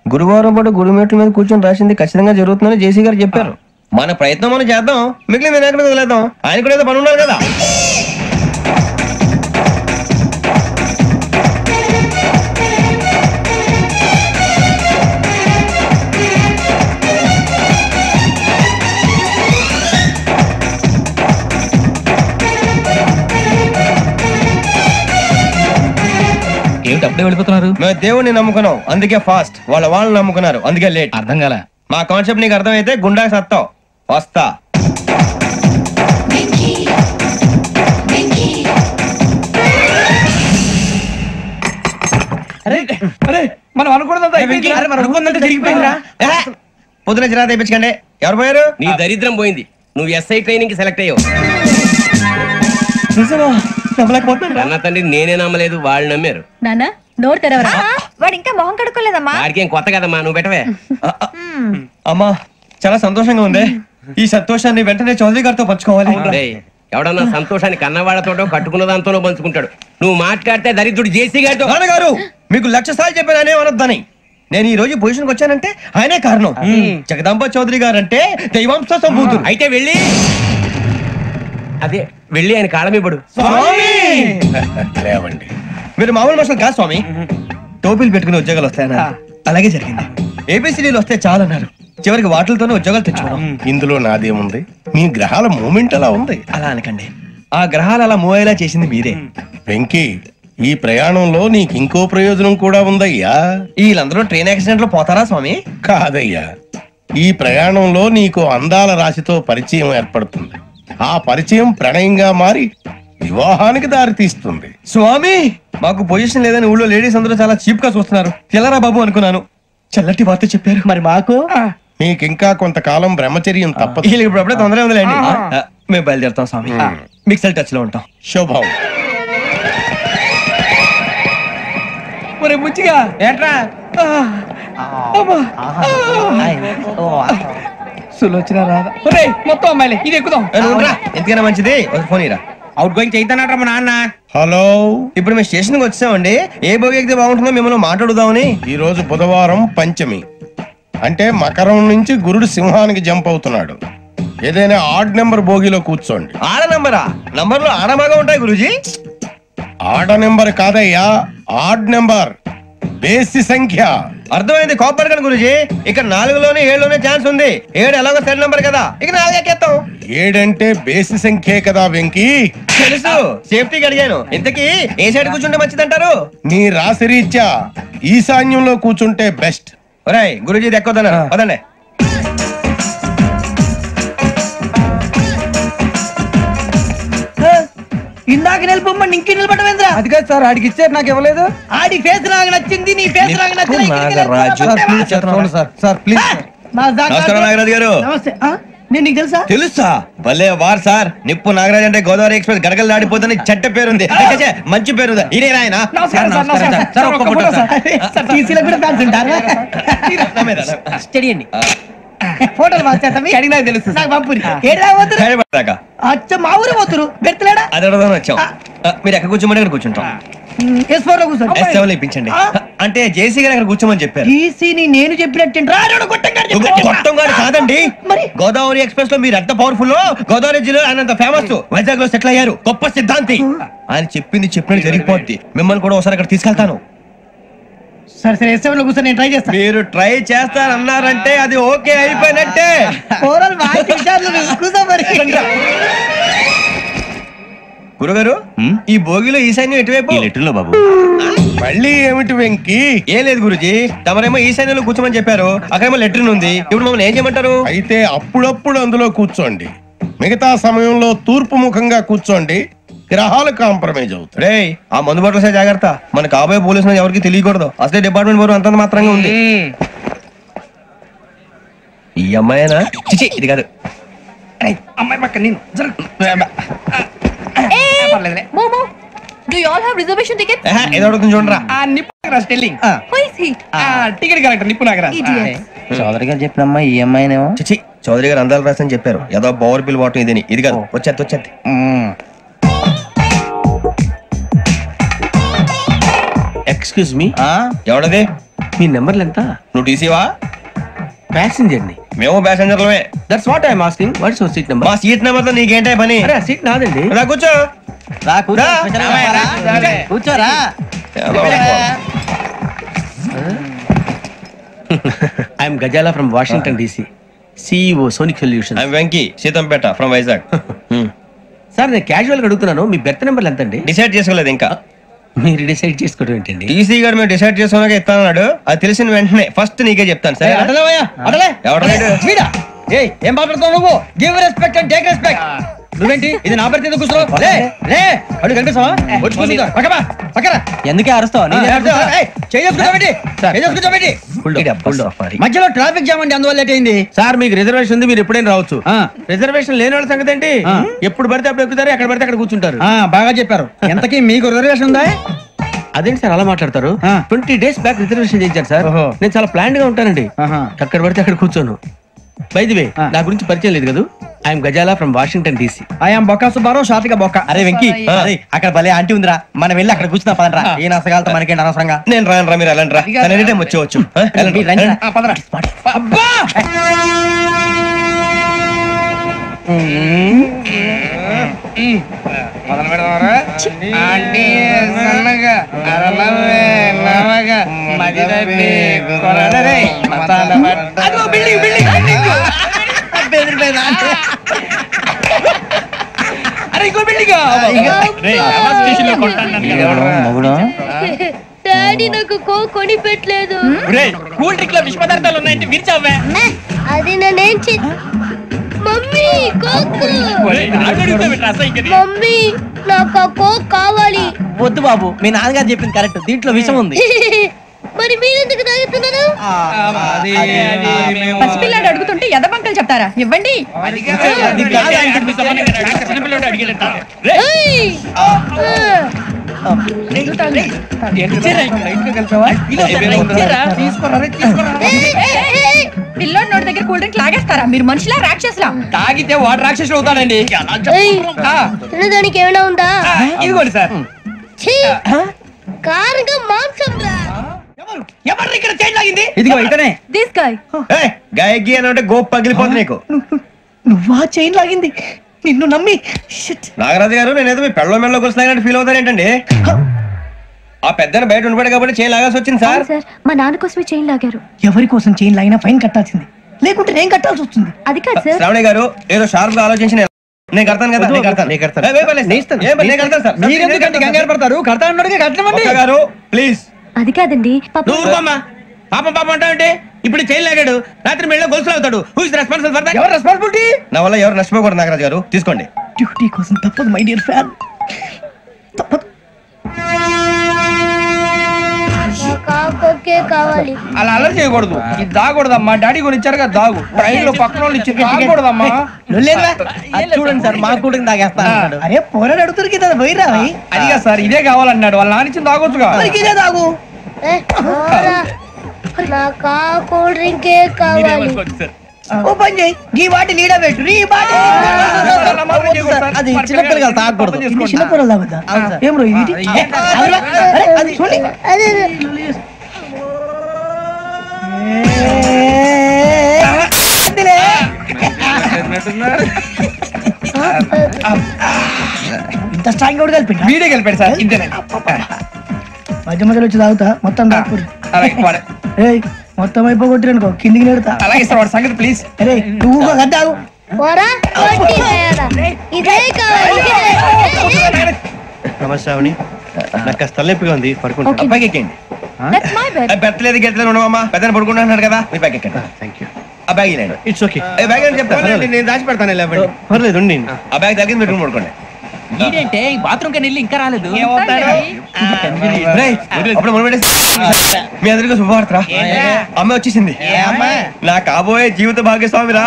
C: గురువారం పాటు గురుమేట్ల మీద కూర్చొని రాసింది ఖచ్చితంగా జరుగుతుందని జేసీ గారు చెప్పారు. మన ప్రయత్నం మనం చేద్దాం, మిగిలిన నేను ఎక్కడ వదిలేద్దాం. ఆయన కూడా ఏదో పని ఉన్నారు కదా.
K: ఏమిటి అప్పుడే వెళ్ళిపోతున్నారు?
C: మేము దేవుడిని నమ్ముకున్నాం, అందుకే ఫాస్ట్. వాళ్ళని నమ్ముకున్నారు, అందుకే లేట్.
K: అర్థం కాల.
C: మా కాన్సెప్ట్ నీకు అర్థమైతే గుండా సత్తావు. వస్తా.
L: మనం అనుకున్నదంతా అయిపోయింది.
B: పొద్దున చిరా తెప్పించకండి. ఎవరు పోయారు?
D: నీ దరిద్రం పోయింది. నువ్వు ఎస్ఐ ట్రైనింగ్ కి సెలెక్ట్ అయ్యావు. అన్న తండ్రి నేనే నమ్మలేదు, వాళ్ళు నమ్మారు.
G: నాన్న నోరు తెరవరా.
F: వాడు ఇంకా మొహం కడుక్కోలేదమ్మా.
D: వాడికి ఏం కొత్త కదమ్మా, నువ్వు పెట్టవే.
B: అమ్మా చాలా సంతోషంగా ఉంది. ఈ సంతోషాన్ని వెంటనే చౌదరి గారితో పంచుకోవాలి.
D: డేయ్, ఎవడన్నా సంతోషాన్ని కన్నవాళ్లతోటో కట్టుకున్న దాంతోనో పంచుకుంటాడు. నువ్వు మాట్లాడితే దరిద్రుడు జేసీ గారితో.
B: నాన్నగారు మీకు 1,00,000 సార్లు చెప్పాను ఆయనే అనొద్దని. నేను ఈ రోజు పొజిషన్కి వచ్చానంటే ఆయనే కారణం. జగదాంబ చౌదరి గారు అంటే దైవాంశ సంభూతుడు.
D: అయితే వెళ్ళి ఆయన కాళ్ళమివ్వడు.
H: లేవండి.
B: మీరు మామూలు మనుషులు కాదు స్వామి. టోపీలు పెట్టుకుని ఉద్యోగాలు వస్తాయన్నారు, అలాగే జరిగింది. ఏబిసిడీలు వస్తే చాలన్నారు, చివరికి వాటిలతోనే ఉద్యోగాలు తెచ్చుకున్నాం.
H: ఇందులో నాదేముంది? మీ గ్రహాల మూమెంట్ అలా ఉంది.
B: అలా అనకండి, ఆ గ్రహాలు అలా మూవ్ అయ్యేలా చేసింది మీరే.
H: వెంకీ, ఈ ప్రయాణంలో నీకు ఇంకో ప్రయోజనం కూడా ఉందయ్యా.
B: వీళ్ళందరూ ట్రైన్ యాక్సిడెంట్ లో పోతారా స్వామి?
H: కాదయ్యా, ఈ ప్రయాణంలో నీకు అందాల రాశితో పరిచయం ఏర్పడుతుంది. ఆ పరిచయం ప్రణయంగా మారి వివాహానికి దారి తీస్తుంది.
B: స్వామి మాకు పొజిషన్ లేదని ఊళ్ళో లేడీస్ అందరూ చాలా చీప్ గా చూస్తున్నారు. తెల్లరా బాబు అనుకున్నాను, చల్లటి వార్త చెప్పారు.
I: మరి మాకు
H: నీకింకా కొంతకాలం బ్రహ్మచర్యం తప్పదు.
B: వీళ్ళకి ఇప్పుడు అప్పుడే తొందరగా ఉందిలేండి. మేము బయలుదేరుతాం స్వామి, మిక్సెల్ టచ్ లో ఉంటాం.
H: శుభం.
L: ముచ్చిగా
B: ఏంట్రా
L: సులోచన రాదా? మొత్తం అమ్మాయిలే, ఇది ఎక్కుదాం.
B: ఎందుకైనా మంచిది ఫోన్ ఇరా. అవుట్ గోయింగ్ చేద్దానట్రా మా నాన్న.
H: హలో,
B: ఇప్పుడు మేము స్టేషన్ కి వచ్చామండి. ఏ బోగి ఎక్కితే బాగుంటుందో మిమ్మల్ని మాట్లాడుదామని.
H: ఈ రోజు బుధవారం పంచమి, అంటే మకరం నుంచి గురుడు సింహానికి జంప్ అవుతున్నాడు. ఏదైనా ఆడ్ నెంబర్ బోగిలో కూర్చోండి.
B: ఆడ నంబరా? నంబర్లు ఆడమాగా ఉంటాయి గురూజీ.
H: ఆడ నెంబర్ కాదయ్యా, ఆడ్ నెంబర్, బేసి సంఖ్య.
B: అర్థమైంది, కాపర్ కానీ గురూజీ. ఇక్కడ 4లోనే 7లోనే ఛాన్స్ ఉంది. 7 ఎలాగో సెడ్ నెంబర్ కదా, ఇక 4 ఎక్కేస్తాం.
H: 7 అంటే బేసి సంఖ్యే కదా వెంకీ.
B: తెలుసు, సేఫ్టీకి అడిగాను. ఇంతకీ ఏ సైడ్ కూర్చుంటే మంచిదంటారు?
H: నీ రాశి రీత్యా ఈశాన్యంలో కూర్చుంటే బెస్ట్.
B: ఒరేయ్ గురూజీ దెక్కొద్దన్నారు, పదండి.
E: ఇందాక నిలబొమ్మని ఇంకే నిలబడమేంద్రా?
L: అది కాదు సార్, ఆడికి ఇచ్చారు, నాకు ఇవ్వలేదు.
E: ఆడి ఫేస్ నాకు నచ్చింది, నీ ఫేస్ నాకు నచ్చింది.
H: Sir please.
B: నమస్కారం నాగరాజు గారు.
E: నమస్తే. నేను నీకు తెలుసా?
B: తెలుసా? భలే వార్ సార్. నిప్పు నాగరాజ్ అంటే గోదావరి ఎక్స్ప్రెస్ గడగలు దాడిపోతుంది చెడ్డ పేరుంది. మంచి పేరు ఇదే ఆయన.
E: ఫోటోలు మార్చేస్తాం, తెలుసు నాకు పంపురి. అచ్చ మా ఊరు పోతురు బెర్తలేడా?
B: అది అడగదామని వచ్చాం. మీరు ఎక్కడ కూర్చోమని అక్కడ కూర్చుంటాం.
E: S4 లో కూర్చోండి.
B: S7 ఇప్పించండి. అంటే జేసీ గారు అక్కడ కూర్చోమని చెప్పారు.
E: టీసీని నేను చెప్పినట్టు
B: గొట్టం గారు కాదండి, గోదావరి ఎక్స్ప్రెస్ లో మీరు ఎంత పవర్ఫుల్. గోదావరి జిల్లా ఆయన ఫేమస్. వైజాగ్ లో సెటిల్ అయ్యారు, గొప్ప సిద్ధాంతి. ఆయన చెప్పింది చెప్పినట్టు జరిగిపోద్ది. మిమ్మల్ని కూడా ఒకసారి అక్కడ తీసుకెళ్తాను.
E: సరే సరే, S7 లో కూర్చొని నేను ట్రై చేస్తాను.
B: మీరు ట్రై చేస్తారన్నారంటే అది ఓకే అయిపోయినట్టే. గురుగారు, ఈ భోగిలో ఈశాన్యం ఎటువైపు?
K: లెటర్లో బాబు.
H: మళ్ళీ ఏమిటి వెంకీ?
B: ఏం లేదు గురుజీ, తమరేమో ఈశాన్యంలో కూర్చోమని చెప్పారు, అక్కడేమో లెటర్ ఉంది. ఇప్పుడు మమ్మల్ని ఏం చేయమంటారు?
H: అయితే అప్పుడప్పుడు అందులో కూర్చోండి, మిగతా సమయంలో తూర్పు ముఖంగా కూర్చోండి. గ్రహాలు కాంప్రమైజ్ అవుతాయి.
B: రే, ఆ మందు బట్టలసే జాగ్రత్త. మన కాబోయే పోలీసులు ఎవరికి తెలియకూడదు. అసలే డిపార్ట్మెంట్ బోరు అంతంత మాత్రంగా ఉంది. ఈ అమ్మాయినా? చిచి, ఇది కాదు.
L: అమ్మాయి పక్క నేను.
G: Momo, do you all have reservation tickets?
B: ఏదో అడుగుతుంది చూడరా.
L: నిప్పు Nagaraj telling.
G: Who is he?
L: Ticket correct, నిప్పు నాగరాజ్.
I: చౌదరి గారు చెప్పినమ్మా ఈ అమ్మాయినేమో.
B: చిచి, చౌదరి గారు అందాలు రాసని చెప్పారు. ఏదో బోర్ బిల్ వాటం ఇదని. ఇది కాదు, వచ్చేది.
K: Excuse me,
B: ఎవడది?
K: మీ నెంబర్లు ఎంత?
B: నువ్వు టీసీవా?
K: ప్యాసింజర్ ని.
B: మేము ప్యాసెంజర్లమే.
K: That's what I'm asking. What's your seat number?
B: మా సీట్ నెంబర్ తో నీకేంటే పని?
K: అరే సీట్ నాదండి.
B: రా కూర్చో.
I: కూర్చోరా.
K: I'm Ghazala from Washington DC, CEO Sonic solution.
B: I'm Venky, Seethampeta from Vizag.
K: Sir నేను క్యాజువల్ గా అడుగుతున్నాను, మీ బెర్త్ నెంబర్లు ఎంత అండి?
B: డిసైడ్ చేసుకోలేదు ఇంకా.
K: మీరు డిసైడ్ చేసుకోవడం ఏంటండి?
B: టీసీ గారు మేము డిసైడ్ చేసుకున్నాక ఇస్తానన్నాడు. అది తెలిసిన వెంటనే ఫస్ట్ నీకే చెప్తాను. సరే
L: ఏం మాట్లాడుతావు నువ్వు? Give respect and take respect. నువ్వేంటి ఇది నా పరిస్థితి? కూర్చో. అడుగు కనిపిస్తావా?
I: ఎందుకే అరుస్తావు
L: మధ్యలో ట్రాఫిక్ జామ్ అండి, అందువల్ల లేట్ అయింది.
B: సార్ మీకు రిజర్వేషన్ ఉంది, మీరు ఎప్పుడైనా రావచ్చు. రిజర్వేషన్ లేని వాళ్ళ సంగతి ఏంటి? ఎప్పుడు పడితే అప్పుడు ఎక్కుతారు, ఎక్కడ పడితే అక్కడ కూర్చుంటారు.
L: బాగా చెప్పారు. ఎంతకీ మీకు రిజర్వేషన్ ఉందా?
B: అదేంటి సార్ అలా మాట్లాడతారు? 20 days బ్యాక్ రిజర్వేషన్ చేయించారు సార్. నేను చాలా ప్లాన్డ్ గా ఉంటానండి. అక్కడ పడితే అక్కడ కూర్చోను. బై ది వే, నా గురించి పరిచయం లేదు కదా. I'm Ghazala from Washington DC.
L: I'm Bokka Subbarao, షార్ట్గా బొక్క.
I: అరే వెంకీ, అక్కడ భలే ఆంటీ ఉందిరా, మనం వెళ్ళి అక్కడ కూర్చున్నా పదరా. ఏ నసగాలతో మనకేంటి అనవసరంగా.
C: నేను రాను రా, మీరు వెళ్ళండి రా. ఎనీ టైం వచ్చేవచ్చు.
L: అబ్బా మొదలు పెడదామరా? ఆంటీ సన్నగా అరలవే నవగా మదిరపి కొరడరే మతాల అదో బిల్డింగ్ బిల్డింగ్ బిల్డింగ్ బెదిరిపోయింది ఆంటీ. అరే ఇంకో బిల్డింగ్
N: డాడీ నాకు కొని పెట్టలేదు.
K: కూల్ డ్రింక్ లో విష పదార్థాలు ఉన్నాయంటే విరిచావే.
N: అది నేనేం మమ్మీ కోక్. మమ్మీ నాకు ఆ కోక్ కావాలి.
I: వద్దు బాబు, మీ నాన్నగారు చెప్పింది కరెక్ట్, దీంట్లో విషయం ఉంది.
N: మరి మీరెందుకు తాగుతున్నారు?
G: పసిపిల్లాడు అడుగుతుంటే ఎదబంకలు చెప్తారా? ఇవ్వండి. పిల్లోడి నోటి దగ్గర కూల్ డ్రింక్ లాగేస్తారా? మీరు మనుషులా రాక్షసులా?
L: తాగితే వాడు రాక్షసులు అవుతాడండి.
N: తినడానికి ఏమైనా ఉందా?
L: ఇదిగోండి సార్.
N: కారంగా మాంసం రా.
L: ఎవరు ఇక్కడ చైన్ లాగింది?
I: ఇదిగో ఇతనే.
G: This guy.
C: గాయకి అని అంటే గోప్ పగిలిపోతుంది నీకు.
I: నువ్వా చైన్ లాగింది? నిన్ను నమ్మి.
C: నాగరాజు గారు, నేనేదో మీ పెళ్ళ మెళ్ళ గురిసినట్టు ఫీల్ అవుతారేంటండి? ఆ పెద్దని బయట ఉండిపోయాడు కాబట్టి చైన్ లాగాల్సి వచ్చింది సార్.
N: మా నాన్న కోసమే చైన్ లాగారు.
I: ఎవరి కోసం చైన్ లాగినా ఫైన్ కట్టాల్సింది, లేకుంటే నేను కట్టాల్సి వస్తుంది.
N: అది కాదు సార్.
C: శ్రావణి గారు ఏదో షార్ప్ గా ఆలోచించి నేను కడతాను కదా.
L: మీరెందుకంటే కంగారు పడతారు? కడతా అన్నాడుగా కట్టమండి
C: గారు ప్లీజ్.
N: అది కాదండి.
B: పాపం పాపం అంటావంటే ఇప్పుడు చైన్ లాగాడు, రాత్రి మెళ్ళ గొలుసులు అవుతాడు. Who is responsible for that?
L: ఎవరు రెస్పాన్సిబిలిటీ?
C: నా వల్ల ఎవరు నష్టపోకూడదు నాగరాజు గారు, తీసుకోండి.
I: డ్యూటీ కోసం తప్పదు మై డియర్ ఫ్యాన్, తప్పదు.
N: కావాలి.
L: అలా అల్లరి చేయకూడదు. ఇది దాగకూడదమ్మా. డాడీ కొని ఇచ్చారు కదా దాగు. ట్రైన్ లో పక్కన వాళ్ళు ఇచ్చి దాగకూడదమ్మా.
I: చూడండి సార్, మా కూడా తాగేస్తా. అరే పోరాడు అడుగుతారు కదా, పోయిరా.
L: అదిగా సార్, ఇదే కావాలన్నాడు. వాళ్ళ నాన్న ఇచ్చింది తాగొచ్చుగా.
I: ఇదే తాగు.
N: నాకు ఆ కూల్ డ్రింకే కావాలి.
I: ఓ పని చేయి, ఈ వాటి లీడ పెట్టు. అది చిన్నపిల్లలు తాగకూడదు. చిన్నపిల్లలు తాగుతా. ఏం రో ఇది? అది చూడండి. ఇంత స్ట్రాంగ్ కూడా కలిపి
L: వీడే కలిపాడు సార్. ఇంతేనే
I: మధ్య మధ్యలో వచ్చి తాగుతా. మొత్తం తాగకూడదు. మొత్తం అయిపోగొట్టిరనుకో కిందికి నేడుతా.
L: అలాగే సార్, వాడి సంగతి ప్లీజ్.
I: అరే నువ్వు తాగు.
N: ఇదే కావాలి.
C: నమస్తే శ్రావణి, నాకు కాస్త తలెప్పిగా ఉంది, పడుకుంటా. అబ్బాయికి ఎక్కండి. పెట్టలేదు గెట్టలేదు ఉండవమ్మా, పెద్దని పడుకుంటున్నాడు కదా, మీ బ్యాగ్ ఎక్కండి. Thank you. ఆ బ్యాగ్ ఇలాండి. It's okay. బ్యాగ్ అని చెప్తాను, నేను దాచి పెడతాను. పర్లేదు ఉండి. ఆ బ్యాగ్ తగ్గింది పెట్టుకుని పడుకోండి.
E: ఏంటంటే బాత్రూమ్ కని వెళ్ళి ఇంకా రాలేదు.
C: అప్పుడు మీ అందరికీ శుభవార్తరా, అమ్మాయి వచ్చేసింది. నా కాబోయే జీవిత భాగ్యస్వామిరా.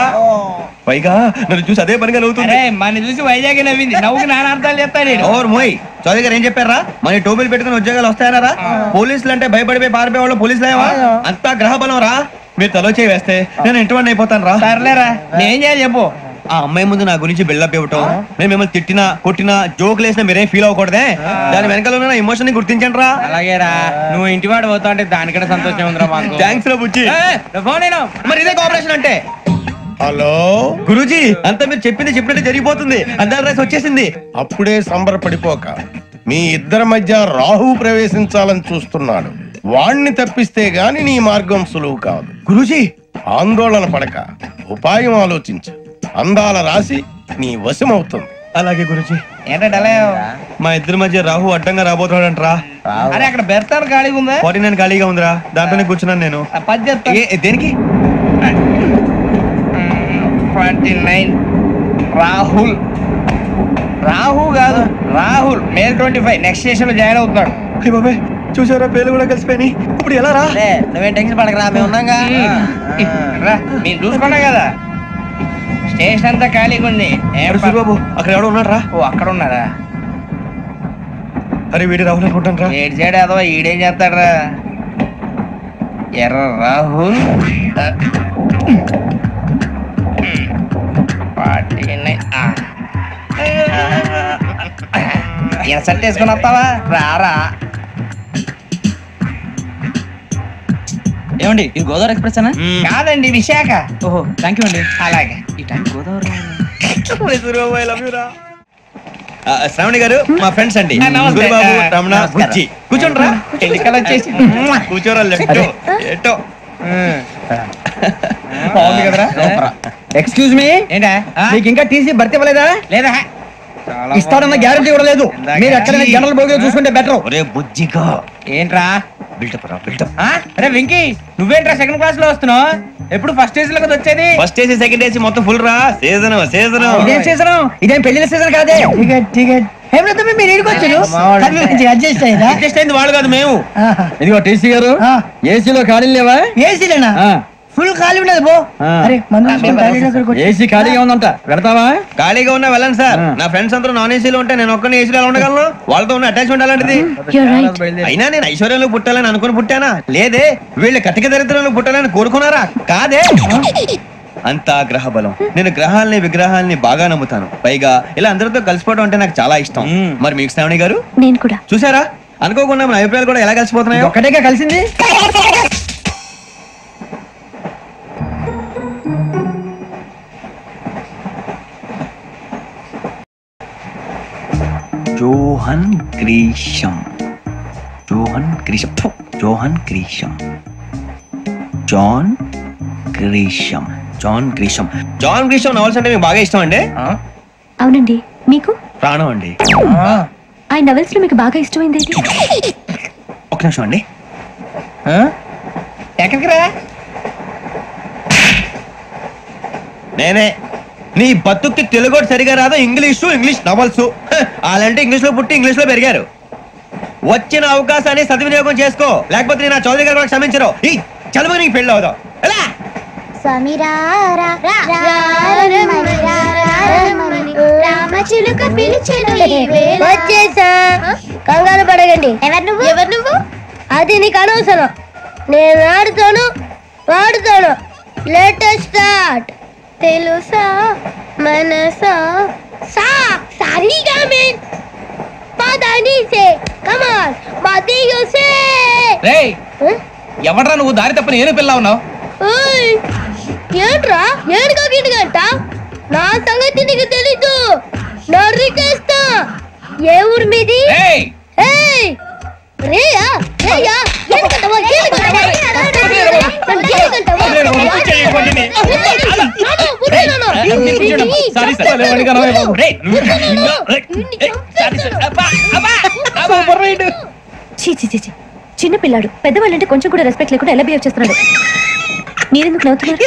C: పైగా నన్ను చూసి అదే పనిగా నవ్వుతుంది.
L: మన చూసి వైజాగ్ నవ్వింది. నవ్వుకి నాన్న అర్థాలు చెప్తాను.
C: ఓర్ మోయ్, చౌదరి గారు ఏం చెప్పారా? మన టోబీలు పెట్టుకుని ఉద్యోగాలు వస్తాయనరా? పోలీసులు అంటే భయపడిపోయి పారిపోయే వాళ్ళు పోలీసులు ఏవా? అంతా గ్రహ బలం రా. మీరు తలో చేయి వేస్తే నేను ఇంటివాడిని అయిపోతాను రా.
L: సర్లేరా, నేను చేయాలి చెప్పు.
C: ఆ అమ్మాయి ముందు నా గురించి బిల్డప్ ఇవ్వటం, నేను మిమ్మల్ని తిట్టినా కొట్టినా జోకులు వేసినా మీరేం ఫీల్ అవ్వకూడదే. దాని వెనకాల ఉన్న ఎమోషన్ ని గుర్తించండి రా.
L: అలాగేరా, నువ్వు ఇంటి వాడు పోతా అంటే దానికంటే సంతోషం ఉందిరా మాకు.
C: థ్యాంక్స్ రా బుజ్జి. మరి ఇదే కోఆపరేషన్ అంటే.
H: హలో
C: గురూజీ, అంతా మీరు చెప్పింది చెప్పినట్టు జరిగిపోతుంది. అందాల రైస్ వచ్చేసింది.
H: అప్పుడే సంబరపడిపోక, మీ ఇద్దరి మధ్య రాహు ప్రవేశించాలని చూస్తున్నాడు. వాణ్ణి తప్పిస్తే గాని నీ మార్గం సులువు కాదు.
C: గురూజీ,
H: ఆందోళన పడక, ఉపాయం ఆలోచించు. అందాల రాశి నీ వశమవుతుంది.
C: అలాగే గురూజీ.
L: ఏంటంటే
C: మా ఇద్దరి మధ్య రాహు అడ్డంగా రాబోతున్నాడంట్రా.
L: అరే అక్కడ బెర్తాను ఖాళీగా ఉందా?
C: 49 ఖాళీగా ఉందిరా, దాంట్లోనే కూర్చున్నాను నేను. దేనికి?
L: 29 రాహుల్. రాహు కాదు, రాహుల్. మే 25 నెక్స్ట్ స్టేషన్ లో జాయిన్ అవుతున్నాడు.
C: బాబాయ్ చూసారా పేర్లు కూడా కలిసిపోయినాయి. ఇప్పుడు ఎలా రా?
L: నువ్వేం టెన్షన్ పడకరా, మేము ఉన్నాగా. మీరు చూసుకున్నా కదా స్టేషన్ అంతా ఖాళీగా ఉంది.
C: బాబు అక్కడ ఎవడో ఉన్నాడు రా.
L: ఓ అక్కడ ఉన్నారా?
C: అరే వీడి రాహుల్ అనుకుంటాను రా.
L: ఏడు సైడ్ అదో ఈడేం చేస్తాడరా? ఎర్ర రాహుల్ ఇన్సల్ట్ వేసుకుని వస్తావా? రారా.
O: ఏమండి ఇది గోదావరి ఎక్స్ప్రెస్ అనా?
L: కాదండి, విశాఖ.
O: ఓహో థ్యాంక్ యూ అండి.
L: అలాగే.
O: ఈ టైం గోదావరి
C: శ్రావణి గారు మా ఫ్రెండ్స్ అండి.
L: నమస్తే.
C: గురుబాబు, రమణ,
L: నమస్కారం.
C: బుజ్జి. కూర్చోండి రా.
L: ఎన్నికలు వచ్చేసి
C: కూర్చోరా. లెఫ్ట్ ఎటో.
L: బాగుంది కదరా?
O: ఎక్స్క్యూజ్ మీ,
L: ఏంటా?
O: మీకు ఇంకా టీసీ భర్తీ ఇవ్వలేదా?
L: లేదా
O: ఇస్తాడన్న గ్యారంటీ కూడా లేదు. మీరు ఎక్కడైనా జనరల్ బోగిలో చూసుకుంటే బెటర్.
C: ఒరే బుజ్జిగా
L: ఏంట్రా
C: బిల్డప్ రా బిల్డప్.
L: అరే వెంకీ, నువ్వేంట్రా సెకండ్ క్లాస్ లో వస్తున్నావు? ఎప్పుడు ఫస్ట్ ఏజ్ లో కదా వచ్చేది?
C: ఫస్ట్ ఏసీ సెకండ్ ఏసీ మొత్తం ఫుల్ రా. Season season.
O: ఇదేం సీజన్? ఇదేం పెళ్లిన సీజన్ కాదే.
I: టికెట్ టికెట్ ఏమిటో మీరు ఇడికొచ్చారు అడ్జస్ట్ అయ్యారా?
L: అడ్జస్ట్ అయింది వాళ్ళు కాదు, మేము.
O: ఇదిగో టీసీ గారు, ఏసీలో ఖాళీ లేవా?
I: ఏసీలేనా? ఫుల్ ఖాళీ ఉన్నది బో. అరే
O: ఏసీ ఖాళీగా ఉందంట, వెళ్తావా?
C: ఖాళీగా ఉన్నా వెళ్ళండి సార్. నా ఫ్రెండ్స్ అందరూ నాన్ ఏసీలో ఉంటే నేను ఒక్కనే ఏసీలో ఎలా ఉండగలను? వాళ్ళతో ఉన్న అటాచ్మెంట్ అలాంటిది. అయినా నేను ఐశ్వర్యంలో పుట్టాలని అనుకుని పుట్టానా? లేదే. వీళ్ళు కటిక దరిద్రంలో పుట్టాలని కోరుకున్నారా? కాదే. అంతా గ్రహ బలం. నేను గ్రహాలని విగ్రహాలని బాగా నమ్ముతాను. పైగా ఇలా అందరితో కలిసిపోవడం అంటే నాకు చాలా ఇష్టం. మరి మీకు శ్రావణి గారు?
N: నేను కూడా.
C: చూసారా, అనుకోకుండా మన అభిప్రాయాలు కూడా ఎలా కలిసిపోతున్నాయి.
O: ఒక్కటేగా కలిసింది.
C: Johan Grisham. Johan Grisham. Johan Grisham. John Grisham. John Grisham. John Grisham novels అంటే మీకు బాగా ఇష్టం అండి?
N: అవునండి. మీకు?
C: ప్రాణం అండి.
N: ఆ నవెల్స్ లో మీకు బాగా ఇష్టమైంది ఏంటి?
C: ఒక నిమిషం అండి.
L: ఎక్కడికి రా?
C: నేనే. నీ బతుక్కి తెలుగు సరిగా రాదు. English novels. అలాంటి ఇంగ్లీష్ లో పుట్టి ఇంగ్లీష్ లో పెరిగారు. వచ్చిన అవకాశాన్ని సద్వినియోగం చేసుకో, లేకపోతే నేను చౌదరి గారు కూడా క్షమించరు. ఈ చదువు నీకు పెళ్ళి అవుదాం. ఎలా
N: వచ్చేసా. కంగారు పడగండి. ఎవరు నువ్వు? అది నీకు అనవసరం. నేను ఆడుతాను వాడుతాను. Latest start. తెలుసా మనసా సా సారీగా మీన్ పదని సే కమాన్ మదియో సే.
E: రేయ్ ఎవడ్రా నువ్వు? దారి తప్పని ఏను పిల్ల ఉన్నావు?
N: ఓయ్ ఏంట్రా ఏడుగా గిడుగంట? నా సంగతి నీకు తెలీదు. నరికేస్తా. ఏ ఊరు మీది?
E: ఏయ్
N: ఏయ్ రేయా రేయా ఎందుకంటవా ఎందుకంటవా చిన్న పిల్లాడు. పెద్దవాళ్ళంటే కొంచెం కూడా రెస్పెక్ట్ లేకుండా ఎలా బిహేవ్ చేస్తున్నాడు? మీరెందుకు నవ్వుతున్నారు?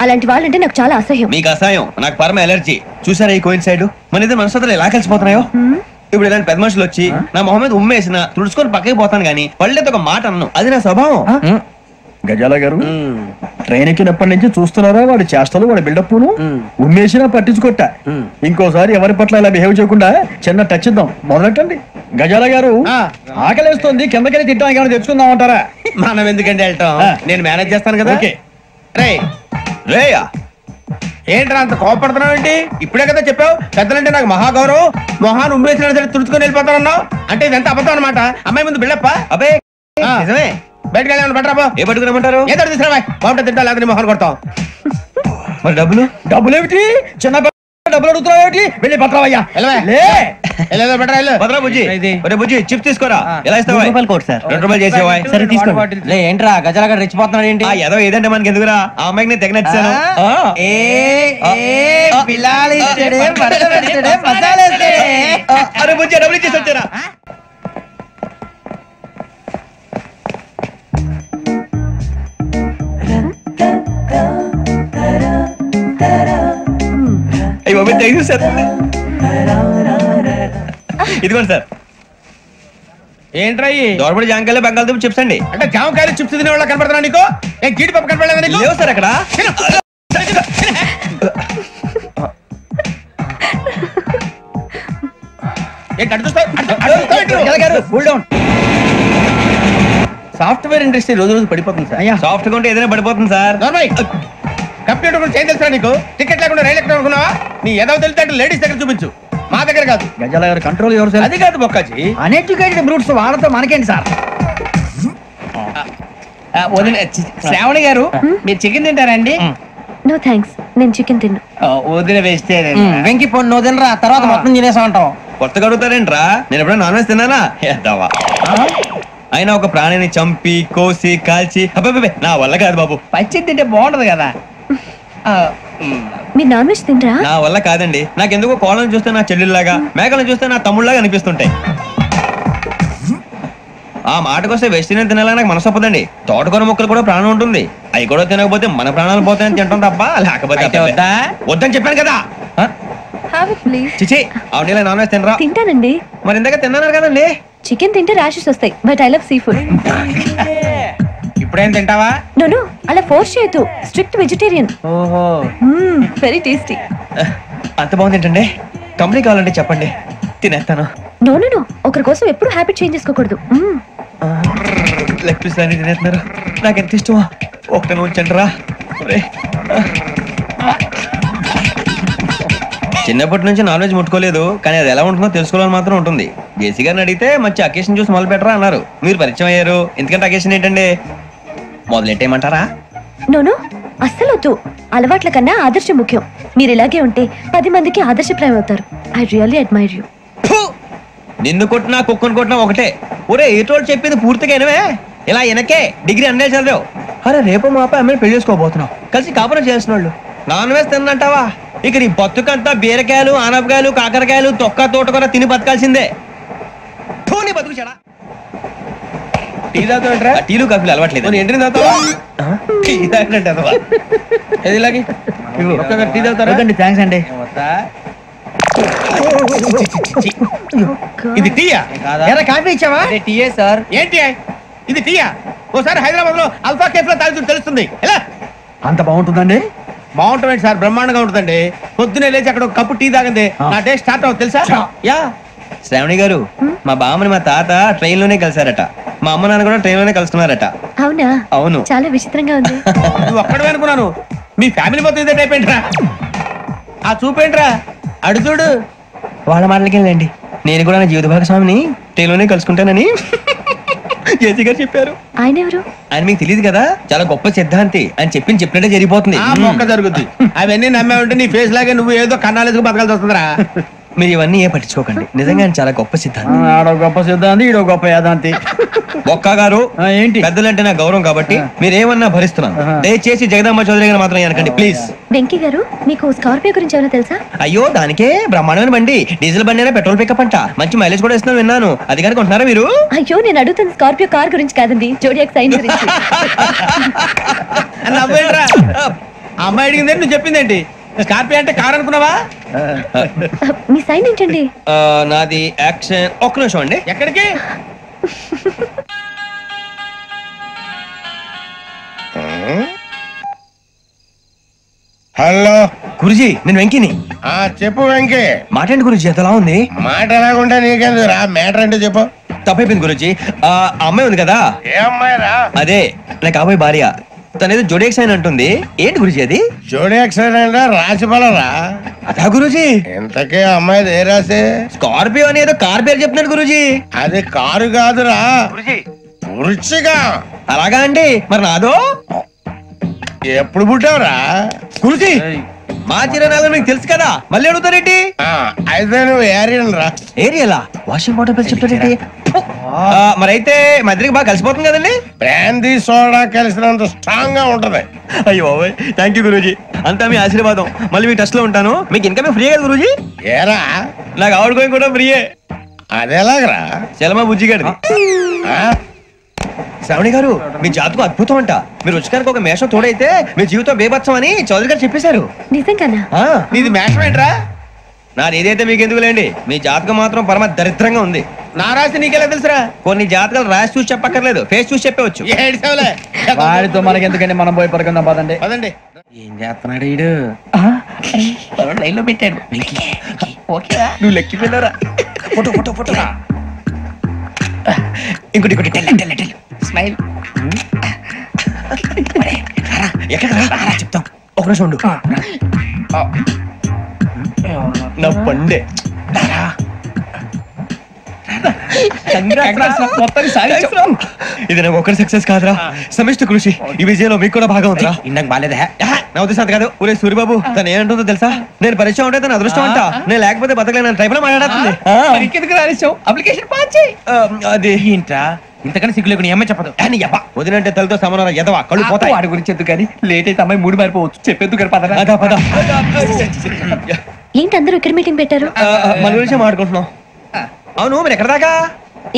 N: అలాంటి వాళ్ళంటే నాకు చాలా అసహ్యం.
C: మీకు అసహ్యం, నాకు పరమ ఎలర్జీ. చూసారా ఈ కోయిన్సైడ్? మన ఇద్దరు మనసులో ఎలా కలిసిపోతున్నాయో. ఇప్పుడు ఇలాంటి పెద్ద మనుషులు వచ్చి నా మొహం మీద ఉమ్మేసిన తుడుచుకొని పక్కకి పోతాను గానీ పళ్ళేతో ఒక మాట అన్ను. అది నా స్వభావం.
O: గజాల గారు, ట్రైన్ ఎక్కినప్పటి నుంచి చూస్తున్నారా వాడి చేష్టలు, వాడి బిల్డప్ను? ఉమ్మేసినా పట్టించుకోట. ఇంకోసారి ఎవరి పట్ల ఇలా బిహేవ్ చేయకుండా చిన్న టచ్ ఇద్దాం. మొదలెట్టండి. గజాల గారు, ఆకలేస్తుంది, కిందకెళ్ళి తిట్టడానికి ఏమైనా తెచ్చుకుందాం అంటారా?
B: మనం ఎందుకంటే వెళ్తాం, నేను మేనేజ్ చేస్తాను కదా. రే
C: రేయా
B: ఏంట్రా అంత కోపడుతున్నావు ఏంటి? ఇప్పుడే కదా చెప్పావు పెద్దలంటే నాకు మహాగౌరవం, మొహాన్ని ఉమ్మేసిన సరే తుడుచుకొని వెళ్ళిపోతానన్నావు. అంటే ఇదంతా అబద్ధం అనమాట. అమ్మాయి ముందు బిళ్ళప్ప.
C: అబ్బే నిజమే.
B: బయటకు వెళ్ళాను బట్రాబో.
C: ఏ పట్టుకురమ్మంటారు?
B: ఏదో తీసుకురా బాగుంటుంది తింటా, లేకపోతే మొహాన్ని కొడతాం.
C: మరి డబ్బులు?
O: డబ్బులు ఏమిటి? చిన్న డబ్బులు అడుగుతున్నావు ఏమిటి? వెళ్ళి పట్టరావయ్యా.
C: భద్రా బుజ్జి, ఒరే బుజ్జి చిప్స్ తీసుకోరా. ఎలా ఇస్తావా?
O: Court sir.
C: 2 రూపాయలు చేసేవా?
O: సరే తీసుకోండి. ఏంట్రా గజాలగా రెచ్చిపోతున్నాడు ఏంటి?
C: ఏదో ఏదంటే మనకి ఎందుకురా? ఆ అమ్మాయికి నేను తెగ నచ్చాను. అరే బుజ్జి డబ్బులు ఇచ్చేసి వచ్చారా? ఇదిగోండి సార్.
B: ఏంట్రా
C: దోరబడి జాంకాయలు బంగాళదుంప చిప్స్ అండి.
B: అంటే జామకాయలు చిప్స్ తినే వాళ్ళ కనపడుతున్నా నీకు? ఏం జీడిపప్పు కనపడలేదా నీకు?
C: లేవు సార్ అక్కడ.
L: సాఫ్ట్వేర్ ఇండస్ట్రీ రోజు రోజు పడిపోతుంది సార్.
C: సాఫ్ట్ గా ఉంటే ఏదైనా పడిపోతుంది సార్.
B: కంప్యూటర్ గురించి ఏం తెలుసా నీకు? టికెట్ లేకుండా రైలు ఎక్కడ అనుకున్నావా? నీ ఏదో తెలితే లేడీస్ దగ్గర చూపించు, మా దగ్గర కాదు.
L: గజాల గారు కంట్రోల్ ఎవరు సార్?
B: అది కాదు బొక్కాజీ,
L: అన్ఎడ్యుకేటెడ్ బ్రూట్స్ వాళ్ళతో మనకేంటి సార్? శ్రావణి గారు మీరు చికెన్ తింటారండి?
N: నో థ్యాంక్స్, నేను చికెన్ తిన్నా.
L: వదిన వేస్తే వెంకి పొన్ను నువ్వు తినరా, తర్వాత మొత్తం తినేసా ఉంటాం.
C: కొత్తగా అడుగుతారేంట్రా? నేను ఎప్పుడైనా నాన్ వెజ్ తిన్నానా? ఎద్దావా. అయినా ఒక ప్రాణిని చంపి కోసి కాల్చి అబ్బే నా వల్ల కాదు బాబు.
L: పచ్చి తింటే బాగుంటది కదా.
N: మీరు నాన్ వెజ్ తినరా?
C: నా వల్ల కాదండి. నాకెందుకో కోళ్ళను చూస్తే నా చెల్లెల్లాగా, మేకలను చూస్తే నా తమ్ముళ్ళలాగా అనిపిస్తుంటాయి. ఆ మాటకొస్తే వెస్టిరియన్ తినాలని నాకు మనసు ఒప్పదండి. తోటకూర మొక్కలు కూడా ప్రాణం ఉంటుంది, అవి కూడా తినకపోతే మన ప్రాణాలు పోతాయని తింటాం తప్ప లేకపోతే వద్దని చెప్పాను కదా. చిచి అవునీ నాన్ వెజ్ తినరా?
N: తింటానండి.
C: మరి ఇందాక తిన్నాను కదండి.
N: చికెన్ తింటే ర్యాషెస్ వస్తాయి, but I love sea food.
B: ఇప్పుడేం తింటావా?
N: నో అలా ఫోర్స్ చేయొద్దు, స్ట్రిక్ట్ వెజిటేరియన్.
C: ఓహో,
N: వెరీ టేస్టీ.
C: అంత బాగుంది ఏంటండి? కంపెనీ కావాలంటే చెప్పండి, తినేస్తాను.
N: నో నో నో, ఒకరి కోసం ఎప్పుడు హ్యాబిట్ చేంజ్ చేసుకోకూడదు.
C: లెగ్ పీస్ అన్ని తినేస్తున్నారు, నాకు ఎంత ఇష్టమో. ఒకటే ఉంచండి రా. చిన్నప్పటి నుంచి నాన్ వెజ్ ముట్టుకోలేదు, కానీ అది ఎలా ఉంటుందో తెలుసుకోవాలని మాత్రం ఉంటుంది. జేసీ గారిని అడిగితే మంచి అకేషన్ చూసి మొదలు పెట్టరా అన్నారు. మీరు పరిచయం అయ్యారు, ఎందుకంటే అకేషన్ ఏంటండి? మొదలెట్టేయమంటారా?
N: నోను అస్సలు వద్దు. అలవాట్ల కన్నా ఆదర్శం ముఖ్యం. మీరు ఇలాగే ఉంటే 10 మందికి ఆదర్శప్రాయం అవుతారు. I really admire you.
C: నిన్ను కొట్టినా కుక్కను కొట్టినా ఒకటే. ఒరే ఏటోళ్ళు చెప్పింది పూర్తిగా వినవే. ఇలా వెనకే డిగ్రీ అన్నే చదివావు. అరే రేపు మా అబ్బాయి అమ్మాయిని పెళ్లి చేసుకోబోతున్నావు, కలిసి కాపురం చేసిన వాళ్ళు నాన్ వెజ్ తిన్నంటావా? ఇక నీ బతుకంతా బీరకాయలు, ఆనపకాయలు, కాకరకాయలు, తొక్క తోట కూడా తిని బతకాల్సిందే. నీ బతుకు చెడా.
B: టీ తాగుతాంట్రా?
C: టీలు కాఫీలు అలవాట్లేదు.
B: ఏంటి తాగుతావా? టీ తాగినట్టు అదవా? ఏది ఇలాగే ఒక్క టీ తాగుతారా?
L: థ్యాంక్స్ అండి.
B: ఇది టీయా?
L: కాఫీ ఇచ్చావా?
B: టీయే సార్. ఏంటి ఇది టీయా? ఓసారి హైదరాబాద్ లో అల్ఫా కేఫ్ లో తాగుతూ తెలుస్తుంది. ఎలా
L: అంత బాగుంటుందండి?
B: బాగుంటుంది సార్, బ్రహ్మాండంగా ఉంటుందండి. పొద్దునే లేచి అక్కడ ఒక కప్పు టీ తాగింది నా డే స్టార్ట్ అవుతుంది తెలుసా? యా
C: శ్రావణి గారు, మా బామ్మని మా తాత ట్రైన్ లోనే కలిసారట, మా అమ్మ నాన్న కూడా ట్రైన్ లోనే కలుసుకున్నారట.
N: అవునా?
C: అవును.
N: చాలా విచిత్రంగా ఉంది.
B: నువ్వు ఒక్కడే అనుకున్నాను, మీ ఫ్యామిలీ మొత్తం ఇదే టైప్ ఏంట్రా? ఆ చూపేంట్రా అడు చూడు.
C: వాళ్ళ మాటలకి వెళ్ళండి, నేను కూడా నా జీవిత భాగస్వామిని ట్రైన్ లోనే కలుసుకుంటానని జేసీ గారు చెప్పారు.
N: ఆయన ఎవరు?
C: ఆయన మీకు తెలియదు కదా, చాలా గొప్ప సిద్ధాంతి అని చెప్పినట్టే జరిగిపోతుంది.
B: మొక్క జరుగుద్ది. అవన్నీ నమ్మే ఉంటే నీ ఫేస్ లాగే నువ్వు ఏదో కన్నాలేసుకు బతకాల్సి వస్తుందిరా.
C: మీరు ఇవన్నీ ఏ పట్టించుకోకండి, నిజంగా ఆయన చాలా గొప్ప సిద్ధాంతి.
L: ఆడో గొప్ప సిద్ధాంతి, ఈడో గొప్ప యాదాంతి.
C: ఒక్క గారు
L: ఏంటి
C: పెద్దలంటే నా గౌరవం కాబట్టి మీరేమన్నా భరిస్తున్నాను. దయచేసి జగదాంబ చౌదరి గారు మాత్రం అనకండి ప్లీజ్.
N: వెంకీ గారు, మీకు స్కార్పియో గురించి ఏమైనా తెలుసా?
C: అయ్యో దానికే బ్రహ్మాండమైన బండి, డీజిల్ బండి అయినా పెట్రోల్ పికప్ అంట, మంచి మైలేజ్ కూడా ఇస్తున్నాను విన్నాను. అది కనుక ఉంటున్నారా మీరు?
N: అయ్యో నేను అడుగుతుంది స్కార్పియో కార్ గురించి కాదండి, జోడియాక్ సైన్ గురించి.
B: అమ్మాయి అడిగింది నువ్వు చెప్పిందేంటి? స్కార్పియో అంటే కార్ అనుకున్నావా?
N: మీ సైన్ ఏంటండి?
C: నాది యాక్షన్. ఒక్క నిమిషం అండి.
B: ఎక్కడికి?
H: హలో
C: గురుజీ, నేను వెంకిని.
H: చెప్పు వెంకీ.
C: మాట ఏంటి గురుజీ, ఎంతలా ఉంది?
H: మాట ఎలాగుంటా నీకెందుకు రా, మ్యాటర్ అంటే చెప్పు.
C: తప్పైపోయింది గురుజీ. ఆ అమ్మాయి ఉంది కదా,
H: ఏ అమ్మాయి రా?
C: అదే నా కాబోయే భార్య. తనేదో జోడియాక్ సైన్ అంటుంది. ఏంటి గురుజీ అది?
H: జోడియాక్ సైన్ అంటే రాసి బలరా?
C: అదా గురుజీ.
H: ఇంతకే అమ్మాయి ఏ రాసి?
C: స్కార్పియో అని ఏదో కార్ పేరు చెప్తున్నాడు గురుజీ.
H: అది కారు కాదురా, వృచ్చిగా.
C: అలాగా అండి, మరి నాదో?
H: ఎప్పుడు పుట్టావురా
C: గురుజీ? మా చిరనాలు మీకు తెలుసు కదా, మళ్ళీ అడుగుతారేంటి?
H: అయితే నువ్వు ఏరియన్ రా.
C: ఏరియలా? వాషింగ్ వాటర్ పేరు చెప్తారేంటి? మరైతే మధ్యకి బాగా కలిసిపోతుంది కదండి.
H: బ్రాందీ సోడా కలిసినంత స్ట్రాంగ్ గా ఉంటది.
C: అయ్యో థ్యాంక్ యూ గురూజీ, అంతా మీ ఆశీర్వాదం. మళ్ళీ మీ టెస్ట్ లో ఉంటాను. మీకు ఇంకా ఫ్రీ కదా గురూజీ?
H: ఏరా
C: నాకు ఆవిడ గోయింగ్ కూడా ఫ్రీయే.
H: అదేలాగరా?
C: చలమా బుజ్జి గారిది. శ్రావణి గారు, మీ జాతకం అద్భుతం అంట. మీరు రుచికారికి ఒక మేషం తోడైతే మీ జీవితం బేబత్సం అని చౌదరి గారు చెప్పేశారు.
N: నిజంగానా?
B: నీది మేషం ఏంట్రా?
C: నాది ఏదైతే మీకు ఎందుకు లేండి, మీ జాతకం మాత్రం పరమ దరిద్రంగా ఉంది. నా రాసి నీకెలా తెలుసురా? కొన్ని జాతకాలు రాసి చూసి చెప్పక్కర్లేదు, ఫేస్ చూసి చెప్పవచ్చు.
O: వాడితో మనకి ఎందుకంటే మనం పోయి పడుకుందాం పదండి.
C: పదండి.
E: ఏం చేస్తున్నాడు వీడు? లైన్ లో పెట్టాడు. ఓకేరా,
C: నువ్వు లెక్కి వెళ్ళరా. Photo photo photo. ఇంకోటి ఇంకోటి టెల్
E: స్మైల్.
C: ఎక్కడ చెప్తాం. ఒక నిమిషం ఉండు. నా పండే ఇది నాకు ఒకరి సక్సెస్ కాదురా, సమిష్టి కృషి. ఈ విజయంలో మీకు కూడా భాగం ఉందిరా.
E: ఇందాక బాగాలేదా?
C: నా ఉద్దేశం కాదు. ఊరే సూర్యబాబు తను ఏమంటుందో తెలుసా? నేను పరిచయం ఉంటే తన అదృష్టం అంట, నేను లేకపోతే బతకలేను టైప్ లో మాట్లాడుతుంది.
E: అప్లికేషన్ పాస్ చేయి.
C: అది
E: ఏంట్రా ఇంతకన్నా సిగ్గు లేకుండా ఏమై చెప్పదు.
C: వదినంటే తలతో సమానం ఎదవా, కళ్ళు పోతాయి.
E: వాడి గురించి ఎందుకు కానీ లేట్ అయితే అమ్మాయి మూడు మారిపోవచ్చు. చెప్పేందుకు కానీ పద.
N: ఏంటి అందరూ ఇక్కడ మీటింగ్ పెట్టారు?
C: మన గురించి మాట్లాడుకుంటున్నాం. అవును మీరు ఎక్కడ దాకా?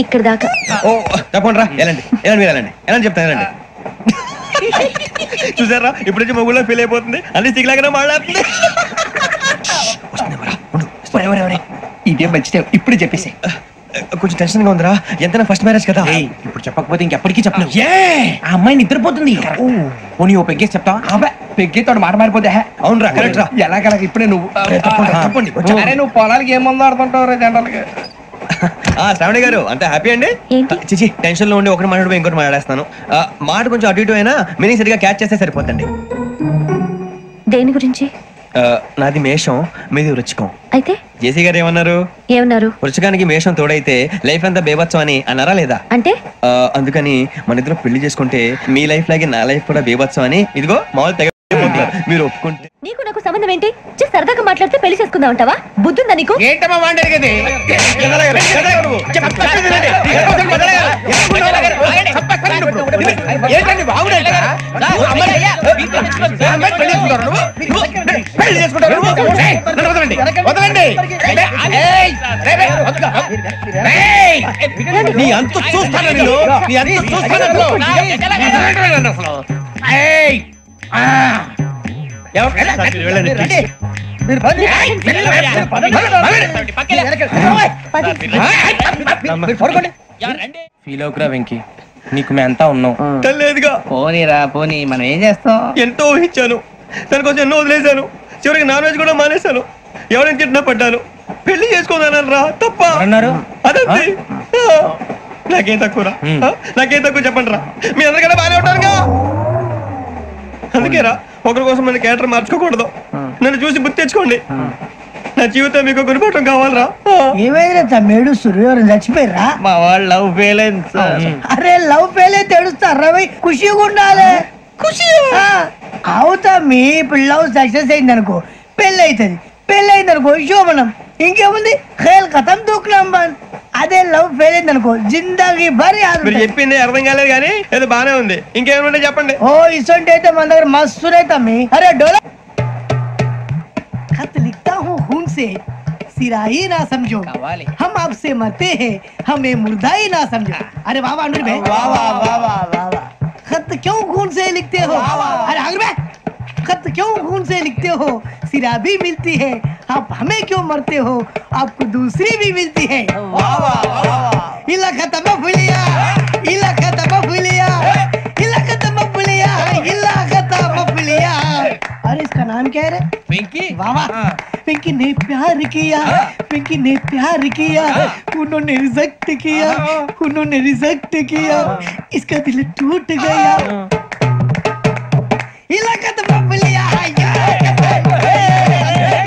N: ఇక్కడ దాకా.
C: ఓ తప్పకుండా రా, వెళ్ళండి వెళ్ళండి మీరు వెళ్ళండి వెళ్ళండి చెప్తాను వెళ్ళండి. చూసారా ఇప్పుడు నుంచి మొగుల్లో ఫీల్ అయిపోతుంది, అన్ని సిగ్లాగానే మాట్లాడుతుంది.
E: ఇదే మంచిదే, ఇప్పుడు చెప్పేసి.
C: కొంచెం టెన్షన్ గా ఉందిరా, ఎంతైనా ఫస్ట్ మ్యారేజ్ కదా.
E: ఇప్పుడు చెప్పకపోతే ఇంకెప్పటికీ చెప్పలేవు. ఆ అమ్మాయి నిద్రపోతుంది. పోనీ ఓ పెగ్గేసి చెప్తావా? పెగ్గేతో మాట మారిపోతే.
C: అవునరా, కరెక్ట్ రా.
E: ఎలాగలా ఇప్పుడే నువ్వు
C: తప్పండి.
E: అరే నువ్వు పొలాలకి ఏం మందు ఆడుతుంటావు రే జనరల్గా.
C: శ్రావణి గారు అంతా హ్యాపీ అండి? చిచి టెన్షన్ లో ఉండి ఒకటి మాట్లాడిపోయి ఇంకోటి మాట్లాడేస్తాను. మాట కొంచెం అటు ఇటు అయినా మీనింగ్ సరిగా క్యాచ్ చేస్తే సరిపోతండి.
N: దేని గురించి?
C: నాది మేషం, మీది వృచ్చికం.
N: అయితే
C: జేసీ గారు ఏమన్నారు? వృచ్చికానికి మేషం తోడైతే లైఫ్ అంతా బేబత్సం అని అన్నారా లేదా?
N: అంటే
C: అందుకని మన ఇద్దరు పెళ్లి చేసుకుంటే మీ లైఫ్ లాగే నా లైఫ్ కూడా బేబత్సం అని ఇదిగో మామూలు తెగ మీరు ఒప్పుకుంటే.
N: నీకు నాకు సంబంధం ఏంటి? సరదాగా మాట్లాడితే పెళ్లి చేసుకుందాం అంటావా? బుద్ధుందా నీకు?
E: ఏంటమ్మా వాడేది?
C: నీ అంత చూస్తాను నేను, నీ అంత చూస్తాను.
E: ఫీల్ అవుకురా వెంకీ, నీకు మేమంతా ఉన్నాం.
C: తెలియదుగా.
E: పోనీరా పోనీ, మనం ఏం చేస్తాం?
C: ఎంతో ఊహించాను, దానికోసం ఎన్నో వదిలేశాను, చివరికి నాన్ వెజ్ కూడా మానేశాను. ఎవరైనా తిట్టినా పడ్డాను. పెళ్లి చేసుకోదానని రా తప్ప
E: అన్నారు.
C: అదంతే. నాకేం తక్కువ రా, నాకేం తక్కువ చెప్పండి రా. మీ అందరికన్నా బాగానే ఉంటారుగా. అందుకే రా, ఒకరి కోసం మన క్యారెక్టర్ మార్చుకోకూడదు. నన్ను చూసి గుర్తు తెచ్చుకోండి. నా జీవితం మీకు గురిపటం కావాలరా.
I: ఏమైనా మేడు సూర్యవరం చచ్చిపోయిరా?
C: మా వాళ్ళు లవ్ ఫెయిల్ అయింది.
I: అరే లవ్ ఫెయిల్ అయితే ఏడుస్తారా? ఖుషిగా ఉండాలి. ఖుషి అవుతా. మీ ఇప్పుడు లవ్ సక్సెస్ అయింది అనుకో, పెళ్ళి అవుతుంది. పెళ్ళి అయింది అనుకో శోభనం. ఇంకేముంది, ఖేల్ కథం దూకునాం బంద్. అదే లవ్ ఫెయిల్ అయింది అనుకో జిందగీ భారీ.
C: మీరు చెప్పింది అర్థం కాలేదు కానీ ఏదో బానే ఉంది. ఇంకేమైనా చెప్పండి.
I: ఓ ఇసొంటి అయితే మన దగ్గర మస్తు మీ. అరే డోలా खत लिखता हूँ खून से, सिरा ही ना समझो, हम आपसे मरते हैं, हमें मुर्दा ही ना समझो. अरे वाह वाह अनुर भाई, वाह वाह वाह वाह वाह. खत क्यों खून से लिखते हो? अरे अनुर भाई, खत क्यों खून से लिखते हो? सिरा भी मिलती है, आप हमें क्यों मरते हो? आपको दूसरी भी मिलती है. वाह वाह वाह. इला खत्म फुलिया, इला खत्म फुलिया, इला खत्म फुलिया, इला खत्म फुलिया. अरे इसका नाम क्या है रे?
E: पिंकी.
I: वाह वाह. पिंकी ने प्यार किया, पिंकी ने प्यार किया, उन्होंने रिजेक्ट किया, उन्होंने रिजेक्ट किया, इसका दिल टूट गया. इलाका तो बबलिया है,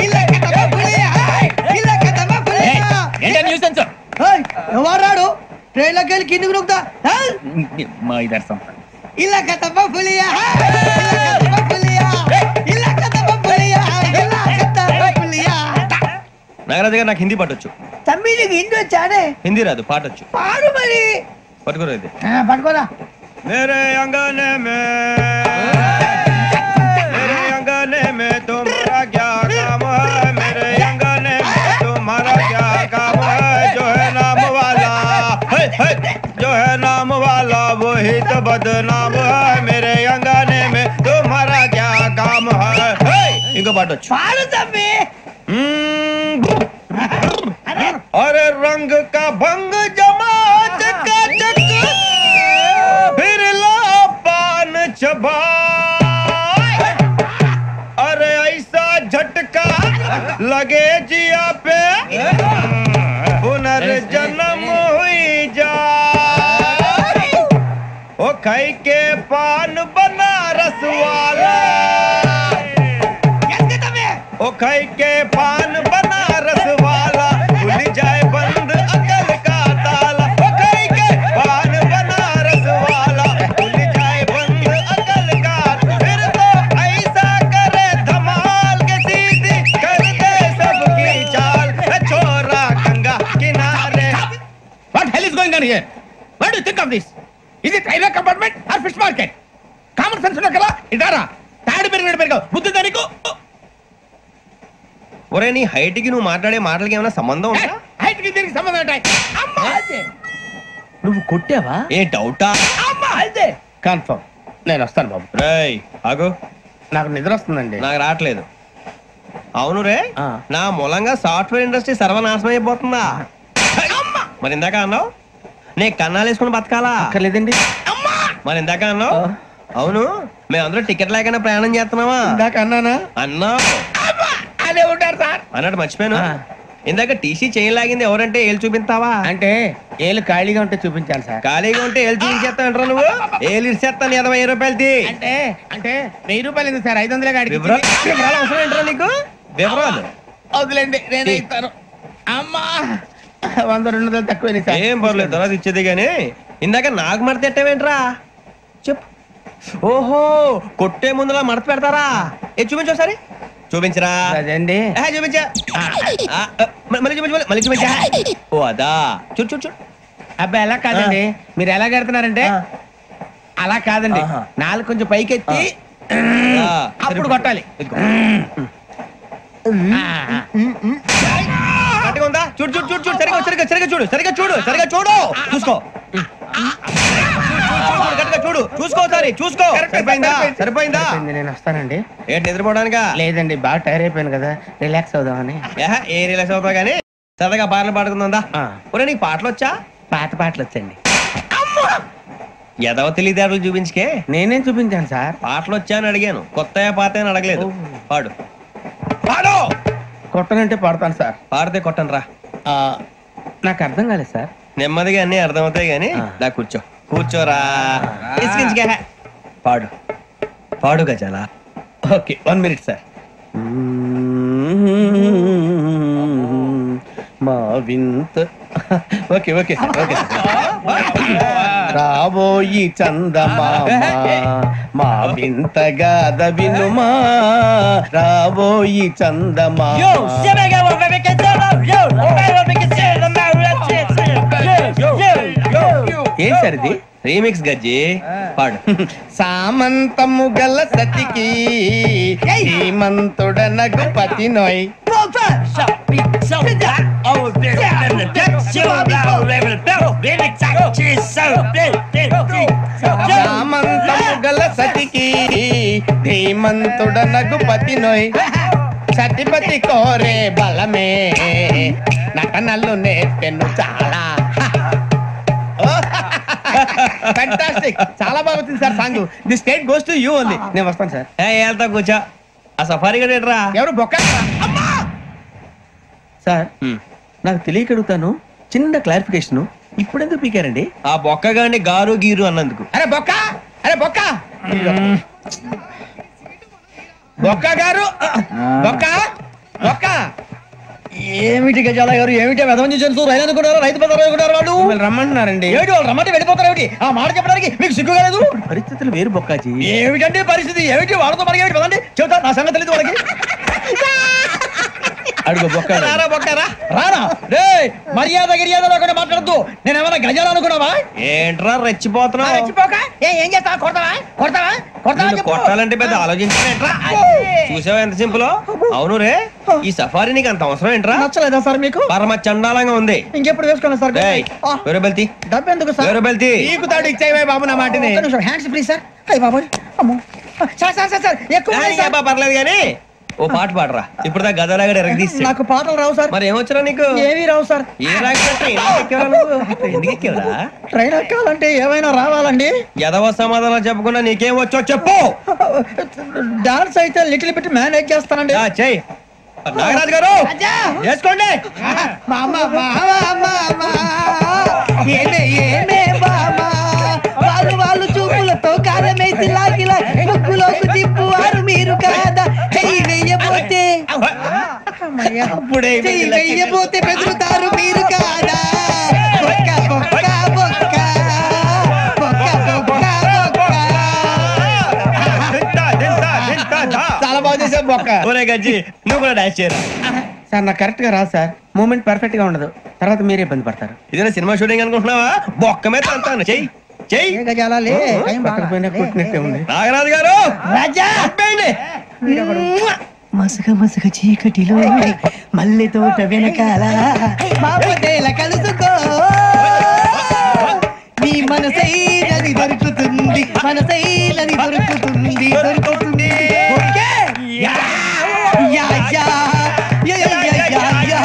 I: इलाका तो बबलिया है, इलाका तो बबलिया.
E: ఏంటి న్యూసెన్స్?
I: ఏయ్ ఎవరాడు ట్రైన్ లోకి వెళ్ళి కిందికి నొక్కుతా?
E: మా ఇదర్సం.
I: ఇలాకా तो बबलिया है, इलाका तो बबलिया, इलाका तो बबलिया, इलाका तो बबलिया.
C: నాగరాజు గారు నాకు హిందీ పాటొచ్చు.
I: తమ్మి నీకు హిందీ వచ్చానే?
C: హిందీ రాదు, పాటొచ్చు.
I: పాడు మరి.
C: పట్టుకోరా ఇది.
I: పట్టుకోరా.
C: मेरे अंगने में तुम्हारा क्या काम है? मेरे अंगने में तुम्हारा क्या काम है? जो है नाम वाला, जो है नाम वाला वही तो बदनाम है. मेरे अंगने में तुम्हारा क्या काम है? इंको पाटो
I: पाड़ो तम्मी.
C: अरे रंग
B: भांग का भंग जमा चकाचक फिर ला पान चबा अरे ऐसा झटका लगे जिया पे पुनर्जन्म हुई जा ओ खाई के पान बनारस वाला ओ खाई के पान बनारस वाला खुल जाए बंद अकल का ताला ओ खाई के पान बनारस वाला खुल जाए बंद अकल का फिर तो ऐसा करे धमाल के सीधी कर दे सबकी चाल छोरा गंगा किनारे
E: What hell is going on here? What do you think of this? Is it railway compartment or fish market? Common sense ఉన్న కదా ఇదారా తాడు పెరిగాడు బుద్ధి దానికి
B: ఒరే నీ హైట్ కి నువ్వు మాట్లాడే మాటలకి ఏమైనా సంబంధం ఉందా?
E: హైట్ కి దీనికి సంబంధం ఉంటాయి. అమ్మా అదే నువ్వు కొట్టావా?
B: ఏ డౌటా?
E: అమ్మా అదే కన్ఫర్మ్ నేను వస్తాను బాబు.
B: రేయ్ ఆగు,
E: నాకు నిద్ర వస్తుందండి.
B: నాకు రావట్లేదు. అవును రే, నా మూలంగా సాఫ్ట్వేర్ ఇండస్ట్రీ సర్వనాశనం అయిపోతుందా? మరి ఇందాక అన్నావు నే కన్నాలు వేసుకుని బతకాలా?
E: లేదండి.
B: మరి ఇందాక అన్నావు అవును మేమందరూ టికెట్ లేకుండా ప్రయాణం చేస్తున్నావా?
E: ఇందాక అన్నానా?
B: అన్నావు
E: అదే ఉంటారు సార్
B: అన్నట్టు మర్చిపోయాను. ఇందాక టీసీ చేయి లాగింది ఎవరంటే ఏళ్ళు చూపిస్తావా?
E: అంటే ఏళ్ళు ఖాళీగా ఉంటే చూపించాలి సార్.
B: ఖాళీగా ఉంటే ఏళ్ళు చూపించేస్తానంటారా నువ్వు? ఏళ్ళు ఇచ్చేస్తాను 20 రూపాయలది.
E: అంటే అంటే 1000 రూపాయలు ఎందుకు సార్? 500 గాడికి
B: వివరాలు అవసరం ఏంట్రా నీకు? వివరాలు
E: వదిలేండి నేనే ఇస్తాను. అమ్మా 100-200 తక్కువ సార్.
B: ఏం పర్లేదు తర్వాత ఇచ్చేది గానీ ఇందాక నాకు మడత ఎట్టవేంట్రా చెప్పు. ఓహో కొట్టే ముందులా మడత పెడతారా? ఏ చూపించు ఒకసారి చూపించరా.
E: అదండి
B: చూపించా మళ్ళీ చూపించు మళ్ళీ చూపించా. ఓ అదా చూడు చూడు చూడు.
E: అబ్బాయి ఎలా కాదండి మీరు ఎలా కడుతున్నారంటే అలా కాదండి. నాలుగు కొంచెం పైకెత్తి అప్పుడు కొట్టాలి.
B: కరెక్ట్గా ఉందా? చూడు చూడు చూడు చూడు సరిగా సరిగా సరిగా చూడు సరిగా చూడు సరిగా చూడు చూసుకో చూడు చూసుకో సరే చూసుకో. సరిపోయిందా? సరిపోయిందా?
E: నేను వస్తానండి.
B: ఏంటి నిద్రపోవడానికా?
E: లేదండి బాగా టైర్ అయిపోయాను కదా రిలాక్స్ అవుదామని.
B: ఏ రిలాక్స్ అవుతావు కానీ సరదాగా పాటలు పాడుకుందా? ఒరే నీకు పాటలు వచ్చా?
E: పాత పాటలు వచ్చండి.
B: ఎదవ తెలివితేటలు చూపించుకే.
E: నేనేం చూపించాను సార్?
B: పాటలు వచ్చా అని అడిగాను, కొత్త పాత అని అడగలేదు. పాడు పాడు.
E: కొట్టనంటే పడతాను సార్.
B: పాడితే కొట్టను రా.
E: నాకు అర్థం కాలేదు సార్.
B: నెమ్మదిగా అన్ని అర్థమవుతాయి గానీ దా కూర్చో కూర్చోరా. పాడు పాడు గజాల.
E: Okay 1 minute sir. మా వింత ఓకే ఓకే సార్ ఓకే రాబోయి చందమామ మా వింతగా వినుమా రాబోయి చందమామ. ఏం సార్ ఇది?
B: రీమిక్స్ గజ్జి పాడు.
E: సామంతము గల సతికి హేమంతుడనగు పతి నోయ్ సామంతము గల సతికి ధీమంతుడనగు పతి నోయ్ సతిపతి కోరే బలమే నటనలు నేర్పెను చాలా. ఫ్యాంటాస్టిక్ చాలా బాగా వచ్చింది sir song. The state goes to you only. నేను వస్తాను సార్.
B: వెళ్తా కూర్చో. ఆ సఫారీ గడేట్రా
E: ఎవరు బొక్క సార్? నాకు తెలియక అడుగుతాను, చిన్న క్లారిఫికేషన్. ఇప్పుడు ఎందుకు పీకారండి?
B: ఆ బొక్క గాని గారు గీరు అన్నందుకు.
E: అరే బొక్క అరే బొక్క బొక్క గారు బొక్క బొక్క.
O: ఏమిటి గజాల గారు? ఏమిటి వెదవని చేస్తూ రైలు అనుకున్నారు? రైతు బజార్ అనుకున్నారు వాళ్ళు?
E: రమ్మంటున్నారండి.
O: ఏమిటి వాళ్ళు రమ్మంటే వెళ్ళిపోతారు? ఏమిటి ఆ మాట చెప్పడానికి మీకు సిగ్గు కాలేదు?
E: పరిస్థితులు వేరు బొక్కాజీ.
O: ఏమిటంటే పరిస్థితి ఏమిటి? వాళ్ళతో మనకి ఏమిటి పదండి చెబుతా. నా సంగతి తెలియదు వాళ్ళకి.
E: అడుగు బొక్క
B: రారా బొక్కరా
O: రానా రే మర్యాద గిర్యాద లేకుండా మాట్లాడద్దు. నేను ఏమైనా గజాలు అనుకున్నావా?
B: ఏంట్రా రెచ్చిపోతున్నావు?
I: రెచ్చిపోక ఏం చేస్తావా? కొడతావా కొడతావా కొడతావా?
B: కొట్టాలంటే పెద్ద ఆలోచించా. చూసావా ఎంత సింపుల్? అవును రే ఈ సఫారీ నీకు అంత అవసరం ఏంట్రా?
O: నచ్చలేదా సార్ మీకు?
B: పరమ చండాలంగా ఉంది.
O: ఇంకెప్పుడు వేసుకోండి సార్.
B: వేరే బెల్తి
O: డబ్బు ఎందుకు సార్?
B: వేరే బెల్తి
E: నీకు తాడు ఇచ్చేవే బాబు నా మాటని.
I: Hands free sir. అయ్యి బాబు అమ్మో సార్ సార్ సార్ సార్ ఎక్కువ
B: పర్లేదు కానీ
C: ఓ పాట పాడరా ఇప్పుడు దా గదలాగడ ఎరగదీసి.
B: నాకు పాటలు రావు సార్.
C: మరి ఏమొచ్చరా నీకు?
B: ఏమీ రావు సార్.
C: ఏ రాకపోతే ఎందుకు ఎక్కేవరా?
B: ట్రైన్ ఎక్కాలంటే ఏమైనా రావాలండి.
C: ఎదవ సమాధానం చెప్పకుండా నీకేం వచ్చో చెప్పు.
B: డాన్స్ అయితే లిటిల్ బిట్ మేనేజ్ చేస్తానండి.
C: చెయ్యి నాగరాజు గారు చేసుకోండి.
I: వాళ్ళు చూపులతో కారమేసి లాగిలా ముక్కులోకి తిప్పువారు మీరు కాదా. చెయ్యి వెయ్యబోతే చెయ్యి వెయ్యబోతే బెదురుతారు మీరు కాదా. బొక్క బొక్క బొక్క బొక్క బొక్క
B: చాలా బాగా చేసావు బొక్క.
C: ఒరే గజ్జి నువ్వు కూడా డాన్స్ చేయరా.
B: సార్ నాకు కరెక్ట్ గా రాదు సార్. మూమెంట్ పర్ఫెక్ట్ గా ఉండదు, తర్వాత మీరే ఇబ్బంది పడతారు.
C: ఇదేనా సినిమా షూటింగ్ అనుకుంటున్నావా? బొక్క మీద అంటాను. చెయ్యి చెయ్యి. నాగరాజు గారు
I: మసగ మసగ చీకటిలో మల్లె తోట వెనకాల బాపతేల కలుసుకో. నీ మనసైనది దొరుకుతుంది, మనసైనది దొరుకుతుంది దొరుకుతుంది. Yeah yeah yeah yeah yeah yeah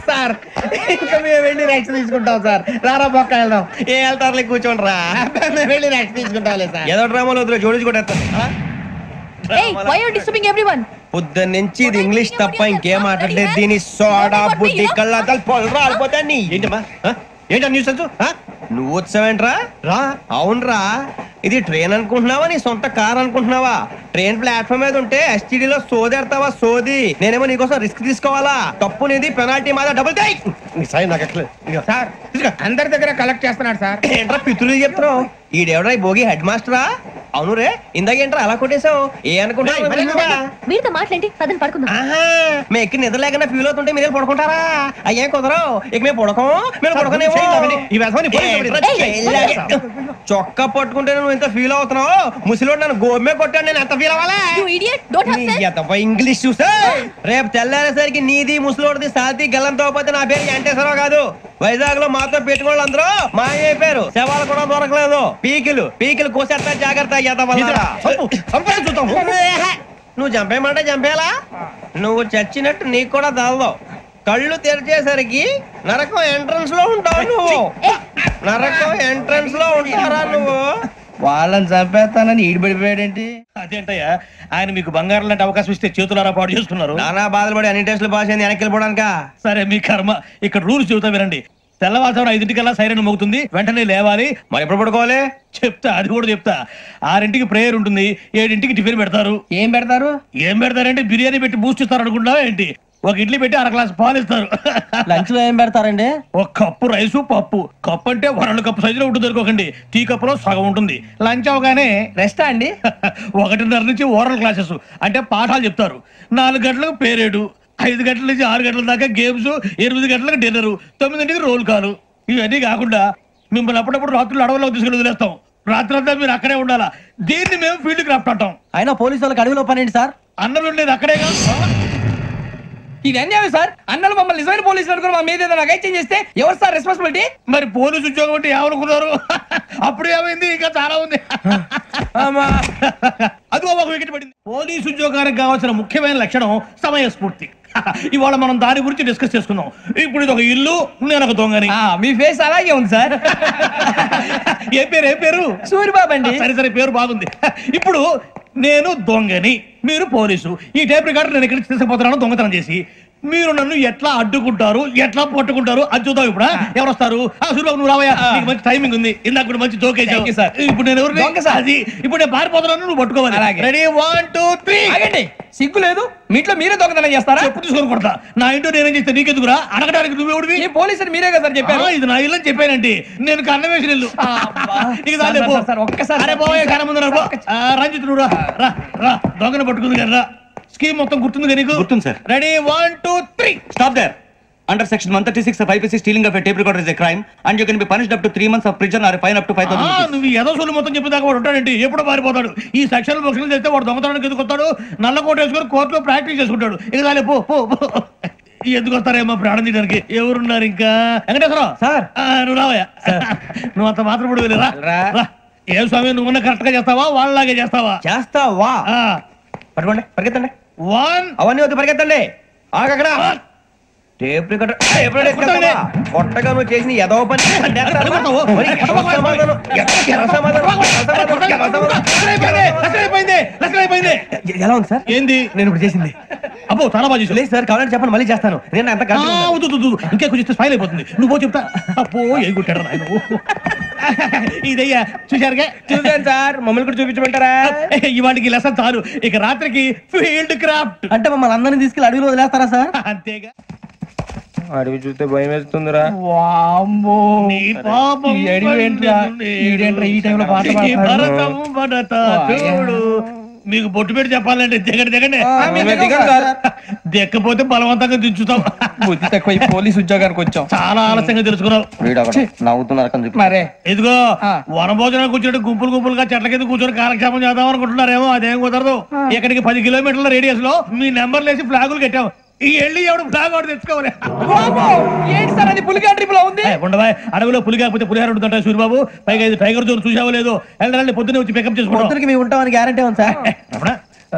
B: sir. ఇంకా మేము వెళ్ళి నెక్స్ట్ తీసుకుంటాం సార్. రారా బొక్క వెళ్దాం.
C: ఏ వెళ్తారులే కూర్చోండి రా.
B: మేము వెళ్ళి నెక్స్ట్ తీసుకుంటాం సార్.
C: ఏదో డ్రామాలో వద్దు జోడించుకుంటా. పొద్దున్న నుంచి ఇది ఇంగ్లీష్ తప్ప ఇంకేం మాట్లాడలేదు. దీని సోడా బుద్ధి కళ్ళ పొలు రాలిపోతా. నీ ఏంటమ్మా ఏంటా న్యూస్ నువ్వు వచ్చావేంట్రా? రా. అవునరా, ఇది ట్రైన్ అనుకుంటున్నావా నీ సొంత కార్ అనుకుంటున్నావా? ట్రైన్ ప్లాట్ఫామ్ మీద ఉంటే ఎస్టీడీలో సోదేడతావా సోది. నేనేమో నీకోసం రిస్క్ తీసుకోవాలా? తప్పు నీది, పెనాల్టీ మాదా, డబుల్ టై.
E: సార్ అందరి దగ్గర కలెక్ట్ చేస్తున్నాడు సార్.
C: ఏంట్రా పితులు చెప్తున్నావు? ఈడెవడ్రా ఈ భోగి హెడ్ మాస్టరా? అవును రే, ఇందాకేంట్రా అలా కొట్టేశావు? ఏ అనుకుంటున్నావు?
N: మీరుతో మాట్లాడి పదని పడుకుందాం.
C: మేము ఎక్కి నిద్ర లేకుండా ఫీల్ అవుతుంటే మీరు పడుకుంటారా? అయ్యేం కుదరవు. ఇక మేము పడుకోం, మేము పడుకునేమో. చొక్కా పట్టుకుంటే నువ్వు ఇంత ఫీల్ అవుతున్నావు. ముసలివాడు నన్ను గోమే కొట్టాడు, నేను ఎంత ఫీల్ అవ్వాలా? ఇంగ్లీష్ చూసా. రేపు తెల్లారేసరికి నీది ముసలివాడిది సాతి గల్లంతో పోతే నా పేరు వెంకటేశ్వరరావు కాదు. వైజాగ్ లో మాతో పెట్టుకోళ్ళు అందరూ మాయైపోయారు. శవాలు కూడా దొరకలేదు. పీకిలు కోసేస్తా, జాగ్రత్త. నువ్వు చంపేయమంటే చంపేలా? నువ్వు చచ్చినట్టు నీకు కూడా తగదు. కళ్ళు తెరిచేసరికి నరకం ఎంట్రన్స్ లో ఉంటావు నువ్వు. నరకం ఎంట్రన్స్ లో ఉంటారా నువ్వు?
L: వాళ్ళని చంపేస్తానని ఈడిపడిపోయాడేంటి?
J: అదేంటయ్యా, ఆయన మీకు బంగారం లాంటి అవకాశం ఇస్తే చేతులారా పాటు చేసుకున్నారు.
C: నానా బాధలు పడి అన్ని టెస్టులు పాస్ అయింది, వెనక్కి వెళ్ళిపోవడానికా?
J: సరే మీ కర్మ. ఇక్కడ రూల్స్ చెబుతా వినండి. తెల్లవారుజామున 5:00కల్లా సైరన్ మోగుతుంది, వెంటనే లేవాలి.
C: మరి ఎప్పుడు పడుకోవాలి?
J: చెప్తా, అది కూడా చెప్తా. 6ంటికి ప్రేయర్ ఉంటుంది, 7ంటికి టిఫిన్ పెడతారు.
L: ఏం పెడతారు?
J: ఏం పెడతారంటే బిర్యానీ పెట్టి బూస్ట్ ఇస్తారు అనుకుంటున్నావా ఏంటి? ఒక ఇడ్లీ పెట్టి 1 గ్లాస్ పాలు ఇస్తారు.
L: లంచ్ లో ఏం పెడతారండి?
J: ఒక కప్పు రైసు, పప్పు. కప్పు అంటే 1/2 కప్పు సైజులో ఉంటుంది అనుకోకండి. టీ కప్పులో సగం ఉంటుంది. లంచ్ అవగానే
L: రెస్టా అండి?
J: 1:30 నుంచి ఓరల్ క్లాసెస్ అంటే పాఠాలు చెప్తారు. 4 గంటలకు పేరేడు, 5 గంటల నుంచి 6 గంటల దాకా గేమ్స్, 8 గంటలకు డిన్నర్, 9ంటికి రోల్ కాలు. ఇవన్నీ కాకుండా మిమ్మల్ని అప్పుడప్పుడు రాత్రులు అడవుల్లో తీసుకుని వదిలేస్తాం. రాత్రి అంతా మీరు అక్కడే ఉండాలా. దీన్ని మేము ఫీల్డ్ క్రాఫ్ట్ అంటాం.
L: అయినా పోలీసు వాళ్ళకి అడవిలో పని ఏంటి సార్?
J: అన్నలు ఉండేది అక్కడే కాదు.
L: ఇది అన్యాయం సార్. అన్నలు మమ్మల్ని నిజమైన పోలీసులు అనుకుని మా మీద ఏదైనా అగైత్యం చేస్తే ఎవరు సార్ రెస్పాన్సిబిలిటీ?
J: మరి పోలీసు ఉద్యోగం అంటే ఏమనుకున్నారు? అప్పుడు ఏమైంది? ఇంకా చాలా ఉంది. అది ఒక వికెట్ పడింది. పోలీసు ఉద్యోగానికి కావాల్సిన ముఖ్యమైన లక్షణం సమయస్ఫూర్తి. ఇవాళ మనం దాని గురించి డిస్కస్ చేసుకుందాం. ఇప్పుడు ఇది ఒక ఇల్లు, నేను ఒక దొంగని.
L: మీ ఫేస్ అలాగే ఉంది సార్.
J: ఏ పేరు?
L: సూరిబాబు అండి.
J: సరే పేరు బాగుంది. ఇప్పుడు నేను దొంగని, మీరు పోలీసు. ఈ టైప్ రికార్డు నేను ఇక్కడికి తీసుకుపోతున్నాను దొంగతనం చేసి. మీరు నన్ను ఎట్లా అడ్డుకుంటారు, ఎట్లా పట్టుకుంటారు అది చూద్దాం. ఇప్పుడు ఎవరు వస్తారు? సూరిబాబు నువ్వు రావయ్యా, నీకు మంచి టైమింగ్ ఉంది. ఇందాక కూడా మంచి జోక్ వేసావు. ఇప్పుడు నేను ఎవరు? అది ఇప్పుడు నేను పారిపోతున్నాను, నువ్వు పట్టుకోవాలి. రెడీ 1 2 3.
L: సిగ్గు లేదు? మీ ఇంట్లో మీరే దొంగతనం చేస్తారా?
J: చెప్పు తీసుకొని కొడతా. నా ఇంట్లో నేనేం చేస్తే నీకెందుకురా? అడగడానికి నువ్వెవడివి?
L: పోలీసు మీరే కదా సార్ చెప్పారు.
J: ఇది నా ఇల్లు అని చెప్పానండి. నేను కన్నం వేసిన ఇల్లు.
L: ఒక్కసారి
J: కన్న ముందు రంజిత్ నువ్వు రా. దొంగను పట్టుకుంది కదా. స్కీమ్ మొత్తం గుర్తుంది కదా నీకు?
K: గుర్తుంది sir.
J: Ready 1 2 3.
K: Stop there. Under section 136 of IPC, stealing of a tape recorder is a crime and you can be punished up to 3 months of prison or a fine up to 5,000 rupees.
J: నువ్వు ఏదో సొల్లు మొత్తం చెప్పేదాకా వాడు ఉంటాడండి. ఎప్పుడో పారిపోతాడు. ఈ సెక్షన్ బుక్స్లు చేస్తే వాడు దొంగతనానికి ఎందుకు వస్తాడు? నల్ల కోట వేసుకొని కోర్టులో ప్రాక్టీస్ చేసుకుంటాడు. ఇక పో. ఎందుకు వస్తారేమో ప్రాణం తీయడానికి. ఎవరున్నారు ఇంకా? వెంకటేశ్వరరావు సార్, నువ్వు రావయ్యా. నువ్వు అంత మాత్రం ఇప్పుడు వెళ్ళిరా. ఏ స్వామి, నువ్వున్న కరెక్ట్ గా చేస్తావా వాళ్ళలాగే చేస్తావా?
C: చేస్తావా? పట్టుకోండి, పరిగెత్తండి. అవన్నీ వద్దు, పరిగెత్తండి. ఆగక్కడ టేప్ రికార్డర్ కొట్టగా నువ్వు చేసిన ఎదవ పని. ఎలా ఉంది సార్?
J: ఏంది
C: నేను ఇప్పుడు చేసింది?
J: అబ్బో చాలా బాగా చేసావు.
C: లేదు సార్, కావాలంటే చెప్పండి, మళ్ళీ చేస్తాను. నేను అంత
J: ఇంకే కొంచెం స్మైల్ అయిపోతుంది. నువ్వు చెప్తా. అప్పో ఏ కొట్టాడు ఆయన. ఇదయ్యా చూశారుగా?
C: చూసాను సార్, మమ్మల్ని కూడా చూపించమంటారా?
J: ఇవాటికి లెసన్ చాలు. ఇక రాత్రికి ఫీల్డ్ క్రాఫ్ట్.
C: అంటే మమ్మల్ని అందరినీ తీసుకెళ్ళి అడవిలో వదిలేస్తారా సార్?
J: అంతేగా.
B: అడవి చూస్తే భయం వేస్తుందిరా.
J: మీకు బొట్టు పెట్టి చెప్పాలంటే దిగండి. దిక్కపోతే బలవంతంగా దించుతాం.
L: బుద్ధి తక్కువ పోలీస్ ఉద్యోగానికి వచ్చాం.
J: చాలా ఆలస్యంగా తెలుసుకున్నావు.
L: మరే
J: ఇదిగో వనభోజనానికి కూర్చొని గుంపులుగా చెట్ల కింద కూర్చొని కాలక్షేపం చేద్దాం అనుకుంటున్నారేమో. అదేం కుదరదు. ఇక్కడికి 10 కిలోమీటర్ల రేడియస్ లో మీ నెంబర్లు వేసి ఫ్లాగులు కట్టాం. ఈ వెళ్ళి ఎవడు ఫ్లాగ్ ఒకటి తెచ్చుకోవాలి. ఉండవా, అడవిలో పులి కాకపోతే పులిహార ఉంటుంటా సూర్యబాబు. పైగా ఇది టైగర్ జోన్ చూసావో లేదో. వెళ్ళండి, పొద్దున్నే వచ్చి పికప్ చేసుకుంటాం.
C: మేము ఉంటామని గ్యారంటీ ఉంది సార్.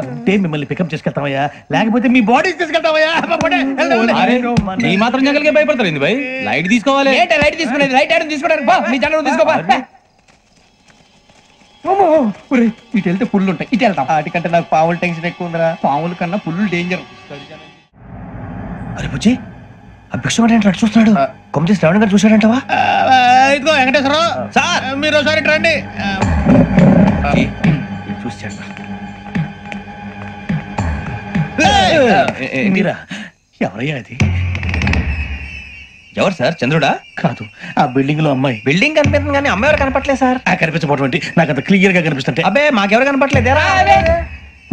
J: అంటే మిమ్మల్ని పికప్ చేసుకెళ్తామయ్యా, లేకపోతే మీ బాడీ తీసుకెళ్తామయ్యా.
K: ఈ మాత్రం జంగల్కే భయపడతారు ఏంది భయ్? లైట్ తీసుకోవాలి.
L: లైట్ తీసుకునేది? లైట్ ఆడని తీసుకోవడానికి మీ జంగల్ తీసుకోపా. ఇటు వెళ్తే పుల్లు ఉంటాయి, ఇటు వెళ్తాం.
C: వాటికంటే నాకు పావుల టెన్షన్ ఎక్కువ ఉందిరా.
L: పాముల కన్నా పుల్లు డేంజర్.
C: అరే బుజ్జి, ఆ భిక్షం అంటే చూస్తున్నాడు. కొమ్మ శ్రావణ్ గారు చూశాడంటవా?
J: ఇదిగో వెంకటేశ్వరరావు సార్, మీరు ఒకసారి రండి.
C: చూశాడు.
J: మీరా? ఎవరయ్యా అది?
C: ఎవరు సార్? చంద్రుడా?
J: కాదు, ఆ బిల్డింగ్ లో అమ్మాయి.
C: బిల్డింగ్ కనిపిస్తుంది కానీ అమ్మాయి ఎవరు కనపట్లేదు సార్.
J: కనిపించబోటువంటి నాకు అంత క్లియర్ గా కనిపిస్తుంటే.
C: అబ్బే మాకెవరు కనపట్లేదేరా?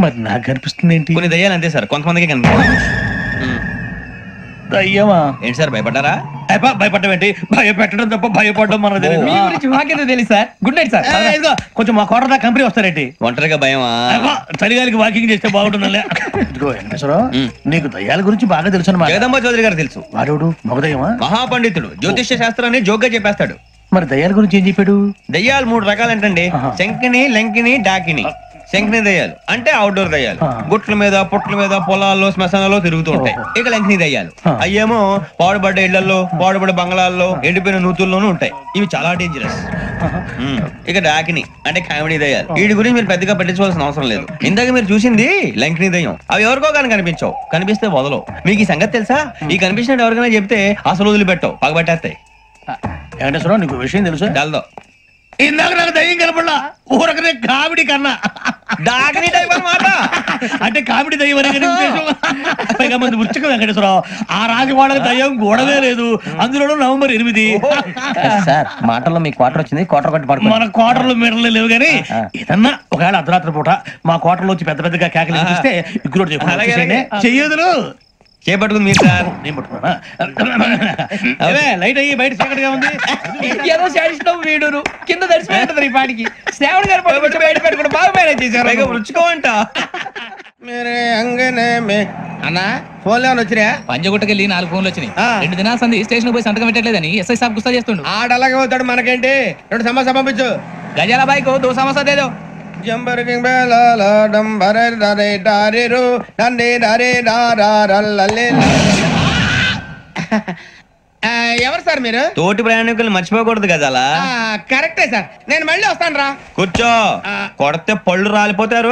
J: మరి నాకు కనిపిస్తుంది ఏంటి?
C: కొన్ని దయ్యాలు అంతే సార్, కొంతమందికి కనిపిస్తుంది.
J: దయ్యమా?
C: ఏంటి సార్, భయపడ్డారా?
J: భయపడడం ఏంటి? భయపెట్టడం తప్ప భయపడడం మనకు తెలియదు.
L: మాకేదో తెలుసు సార్. Good night sir.
J: కొంచెం మా కోట దాకా కంపెనీ వస్తారేంటి?
C: ఒంటరిగా భయమా?
J: చలిగాలికి వాకింగ్ చేస్తే బాగుంటుందిలే. ఇదిగో వెంకటేశ్వరరావు, నీకు దయ్యాల గురించి బాగా తెలుసు అన్నమాట.
C: జగదంబ చౌదరి గారు తెలుసు.
J: వాడు మగదయ్యమా?
C: మహాపండితుడు, జ్యోతిష్య శాస్త్రాన్ని జోగ్గా చెప్పేస్తాడు.
J: మరి దయ్యాల గురించి ఏం చెప్పాడు?
C: దయ్యాలు 3 రకాలంటండి. శంకిని, లంకిని, డాకిని. శంకిని దయ్యాలు అంటే అవుట్డోర్ దయ్యాలు. గుట్ల మీద, పుట్ల మీద, పొలాల్లో, శ్మశానాల్లో తిరుగుతూ ఉంటాయి. ఇక లంకిని దయ్యాలు అయ్యేమో పాడుబడ్డ ఇళ్లలో, పాడుబడ్డ బంగ్లాల్లో, ఎండిపోయిన నూతుల్లోనూ ఉంటాయి. ఇవి చాలా డేంజరస్. ఇక డాకిని అంటే కామెడీ దయ్యాలు. వీటి గురించి మీరు పెద్దగా పట్టించుకోవాల్సిన అవసరం లేదు. ఇందాక మీరు చూసింది లంకిని దయ్యం. అవి ఎవరికో కానీ కనిపించవు, కనిపిస్తే వదలవు. మీకు ఈ సంగతి తెలుసా? ఈ కనిపించినట్టు ఎవరికైనా చెప్తే అసలు వదిలిపెట్టవు, పగబట్టేస్తాయి.
J: వెంకటేశ్వరరావు, నీకు విషయం తెలుసు?
C: తెలదో.
J: ఇందాక నాకు దయ్యం కనపడలా, ఊరకనే కామెడీ కన్నా.
C: డాకిని దయ్యం అన్నమాట.
J: అంటే కామెడీ దయ్యం అనే పైగా మంది ఉచ్చక వెంకటేశ్వరరావు. ఆ రాజు వాళ్ళకి దయ్యం గోడవే లేదు. అందులోనూ నవంబర్ 8.
C: సార్, మాటల్లో మీ క్వార్టర్ వచ్చింది. క్వార్టర్ కొట్టి పడుకో.
J: మన క్వార్టర్లో మీటర్లు లేవు కానీ ఏదన్నా ఒకవేళ అర్ధరాత్రి పూట మా క్వార్టర్లో వచ్చి పెద్ద పెద్దగా కేకలు ఇస్తే ఇగ్గురు చెయ్యదులు
C: చేపట్టుకుంది మీరు సార్.
J: నేను పట్టుకున్నా. లైట్ అయ్యి బయట చీకటిగా ఉంది.
L: ఏదో శాడిస్తాం వీడును కింద దర్శనం ఈ పాటికి. శ్రావణ్ గారు బయట పెట్టుకుంటే బాగా మేనేజ్ చేశారు.
C: రుచుకోవంట.
B: అన్నా ఫోన్లో వచ్చినా?
K: పంజగుట్టకెళ్ళి 4 ఫోన్లు వచ్చినాయి. 2 దినాల సంది స్టేషన్ పోయి సంతకం పెట్టలేదని ఎస్ఐ సాబ్ గుస్తా చేస్తుండు.
B: ఆడలాగే పోతాడు, మనకేంటి? 2 సమస్య పంపించు.
L: గజాల బైక్ 2 సమస్య దేదో.
B: ఎవరు సార్ మీరు?
C: తోటి ప్రయాణికులు మర్చిపోకూడదు గజాలా.
B: కరెక్టే సార్, నేను మళ్ళీ వస్తాను రా.
C: కూర్చో, కొడితే పళ్ళు రాలిపోతారు.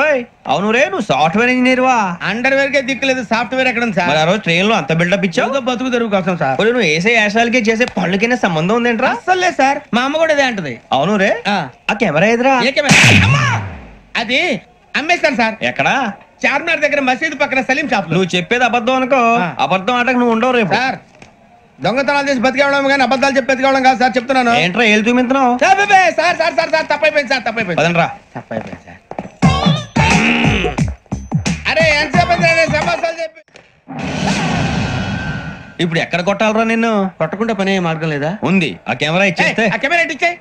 C: అవును రే, నువ్వు సాఫ్ట్వేర్ ఇంజనీర్ వా?
B: అండర్వేర్ కే దిక్కులేదు, సాఫ్ట్వేర్ ఎక్కడ ఉంది సార్?
C: మరి ఆ రోజు ట్రైన్ లో అంత బిల్డప్ ఇచ్చావు.
B: బతుకు తెరుగు కోసం సార్.
C: నువ్వు వేసే యాశాలకి చేసే పళ్ళకైనా సంబంధం ఉందేంట్రా?
B: అస్సలు లేదు సార్, మా అమ్మ కూడా ఇదే అంటది.
C: అవును రే, ఆ కెమెరా ఎదురా?
B: ఏ కెమెరా? అది అమ్మేస్తాను సార్.
C: ఎక్కడా?
B: చార్మినార్ దగ్గర మసీదు పక్కన సలీం షాప్.
C: నువ్వు చెప్పేది అబద్ధం అనుకో. అబద్ధం ఆటకు నువ్వు ఉండవు రేపు.
B: సార్, దొంగతనాలు చేసి బతికేవడం కానీ అబద్ధాలు చెప్పి బతికేవడం కాదు సార్, చెప్తున్నాను.
C: ఏంట్రా ఏళ్ళు చూపించినావు?
B: Sir sir sir sir sir తప్పైపోయింది సార్, తప్పైపోయింది. తప్పైపోయింది సార్. అరే ఎంతసేపు సమస్యలు చెప్పి
C: ఇప్పుడు ఎక్కడ కొట్టాలరా నిన్ను?
B: కొట్టకుండా పనే మార్గం లేదా?
C: ఉంది. ఆ కెమెరా ఇచ్చేస్తే.
B: ఆ కెమెరా ఇచ్చే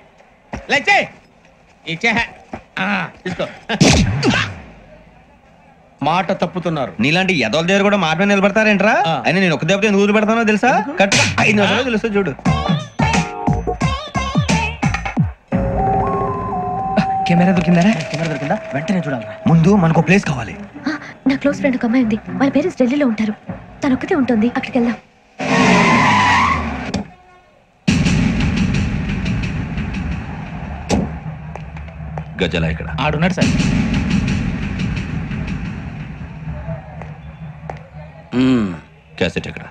B: ఇచ్చే తీసుకో.
E: మాట తప్పుతున్నారు.
C: నీలాంటి ఎదల దగ్గర కూడా మాట మీద నిలబడతారేంట్రా? అయినా నేను ఒక దెబ్బతో ఎందుకు పెడతానో తెలుసా? కరెక్ట్ 5 నిమిషాలు తెలుస్తా చూడు.
L: కెమెరా దొరికిందా? వెంటనే చూడాలి.
C: ముందు మనకు ప్లేస్ కావాలి.
N: నా క్లోజ్ ఫ్రెండ్ ఒక అమ్మాయి ఉంది. వాళ్ళ పేరెంట్స్ ఢిల్లీలో ఉంటారు. తను ఒక్కతే ఉంటుంది. అక్కడికి వెళ్దాం.
K: గజల ఇక్కడ
J: ఆడున్నాడు సార్.
K: క్యాసెట్ ఎక్కడ?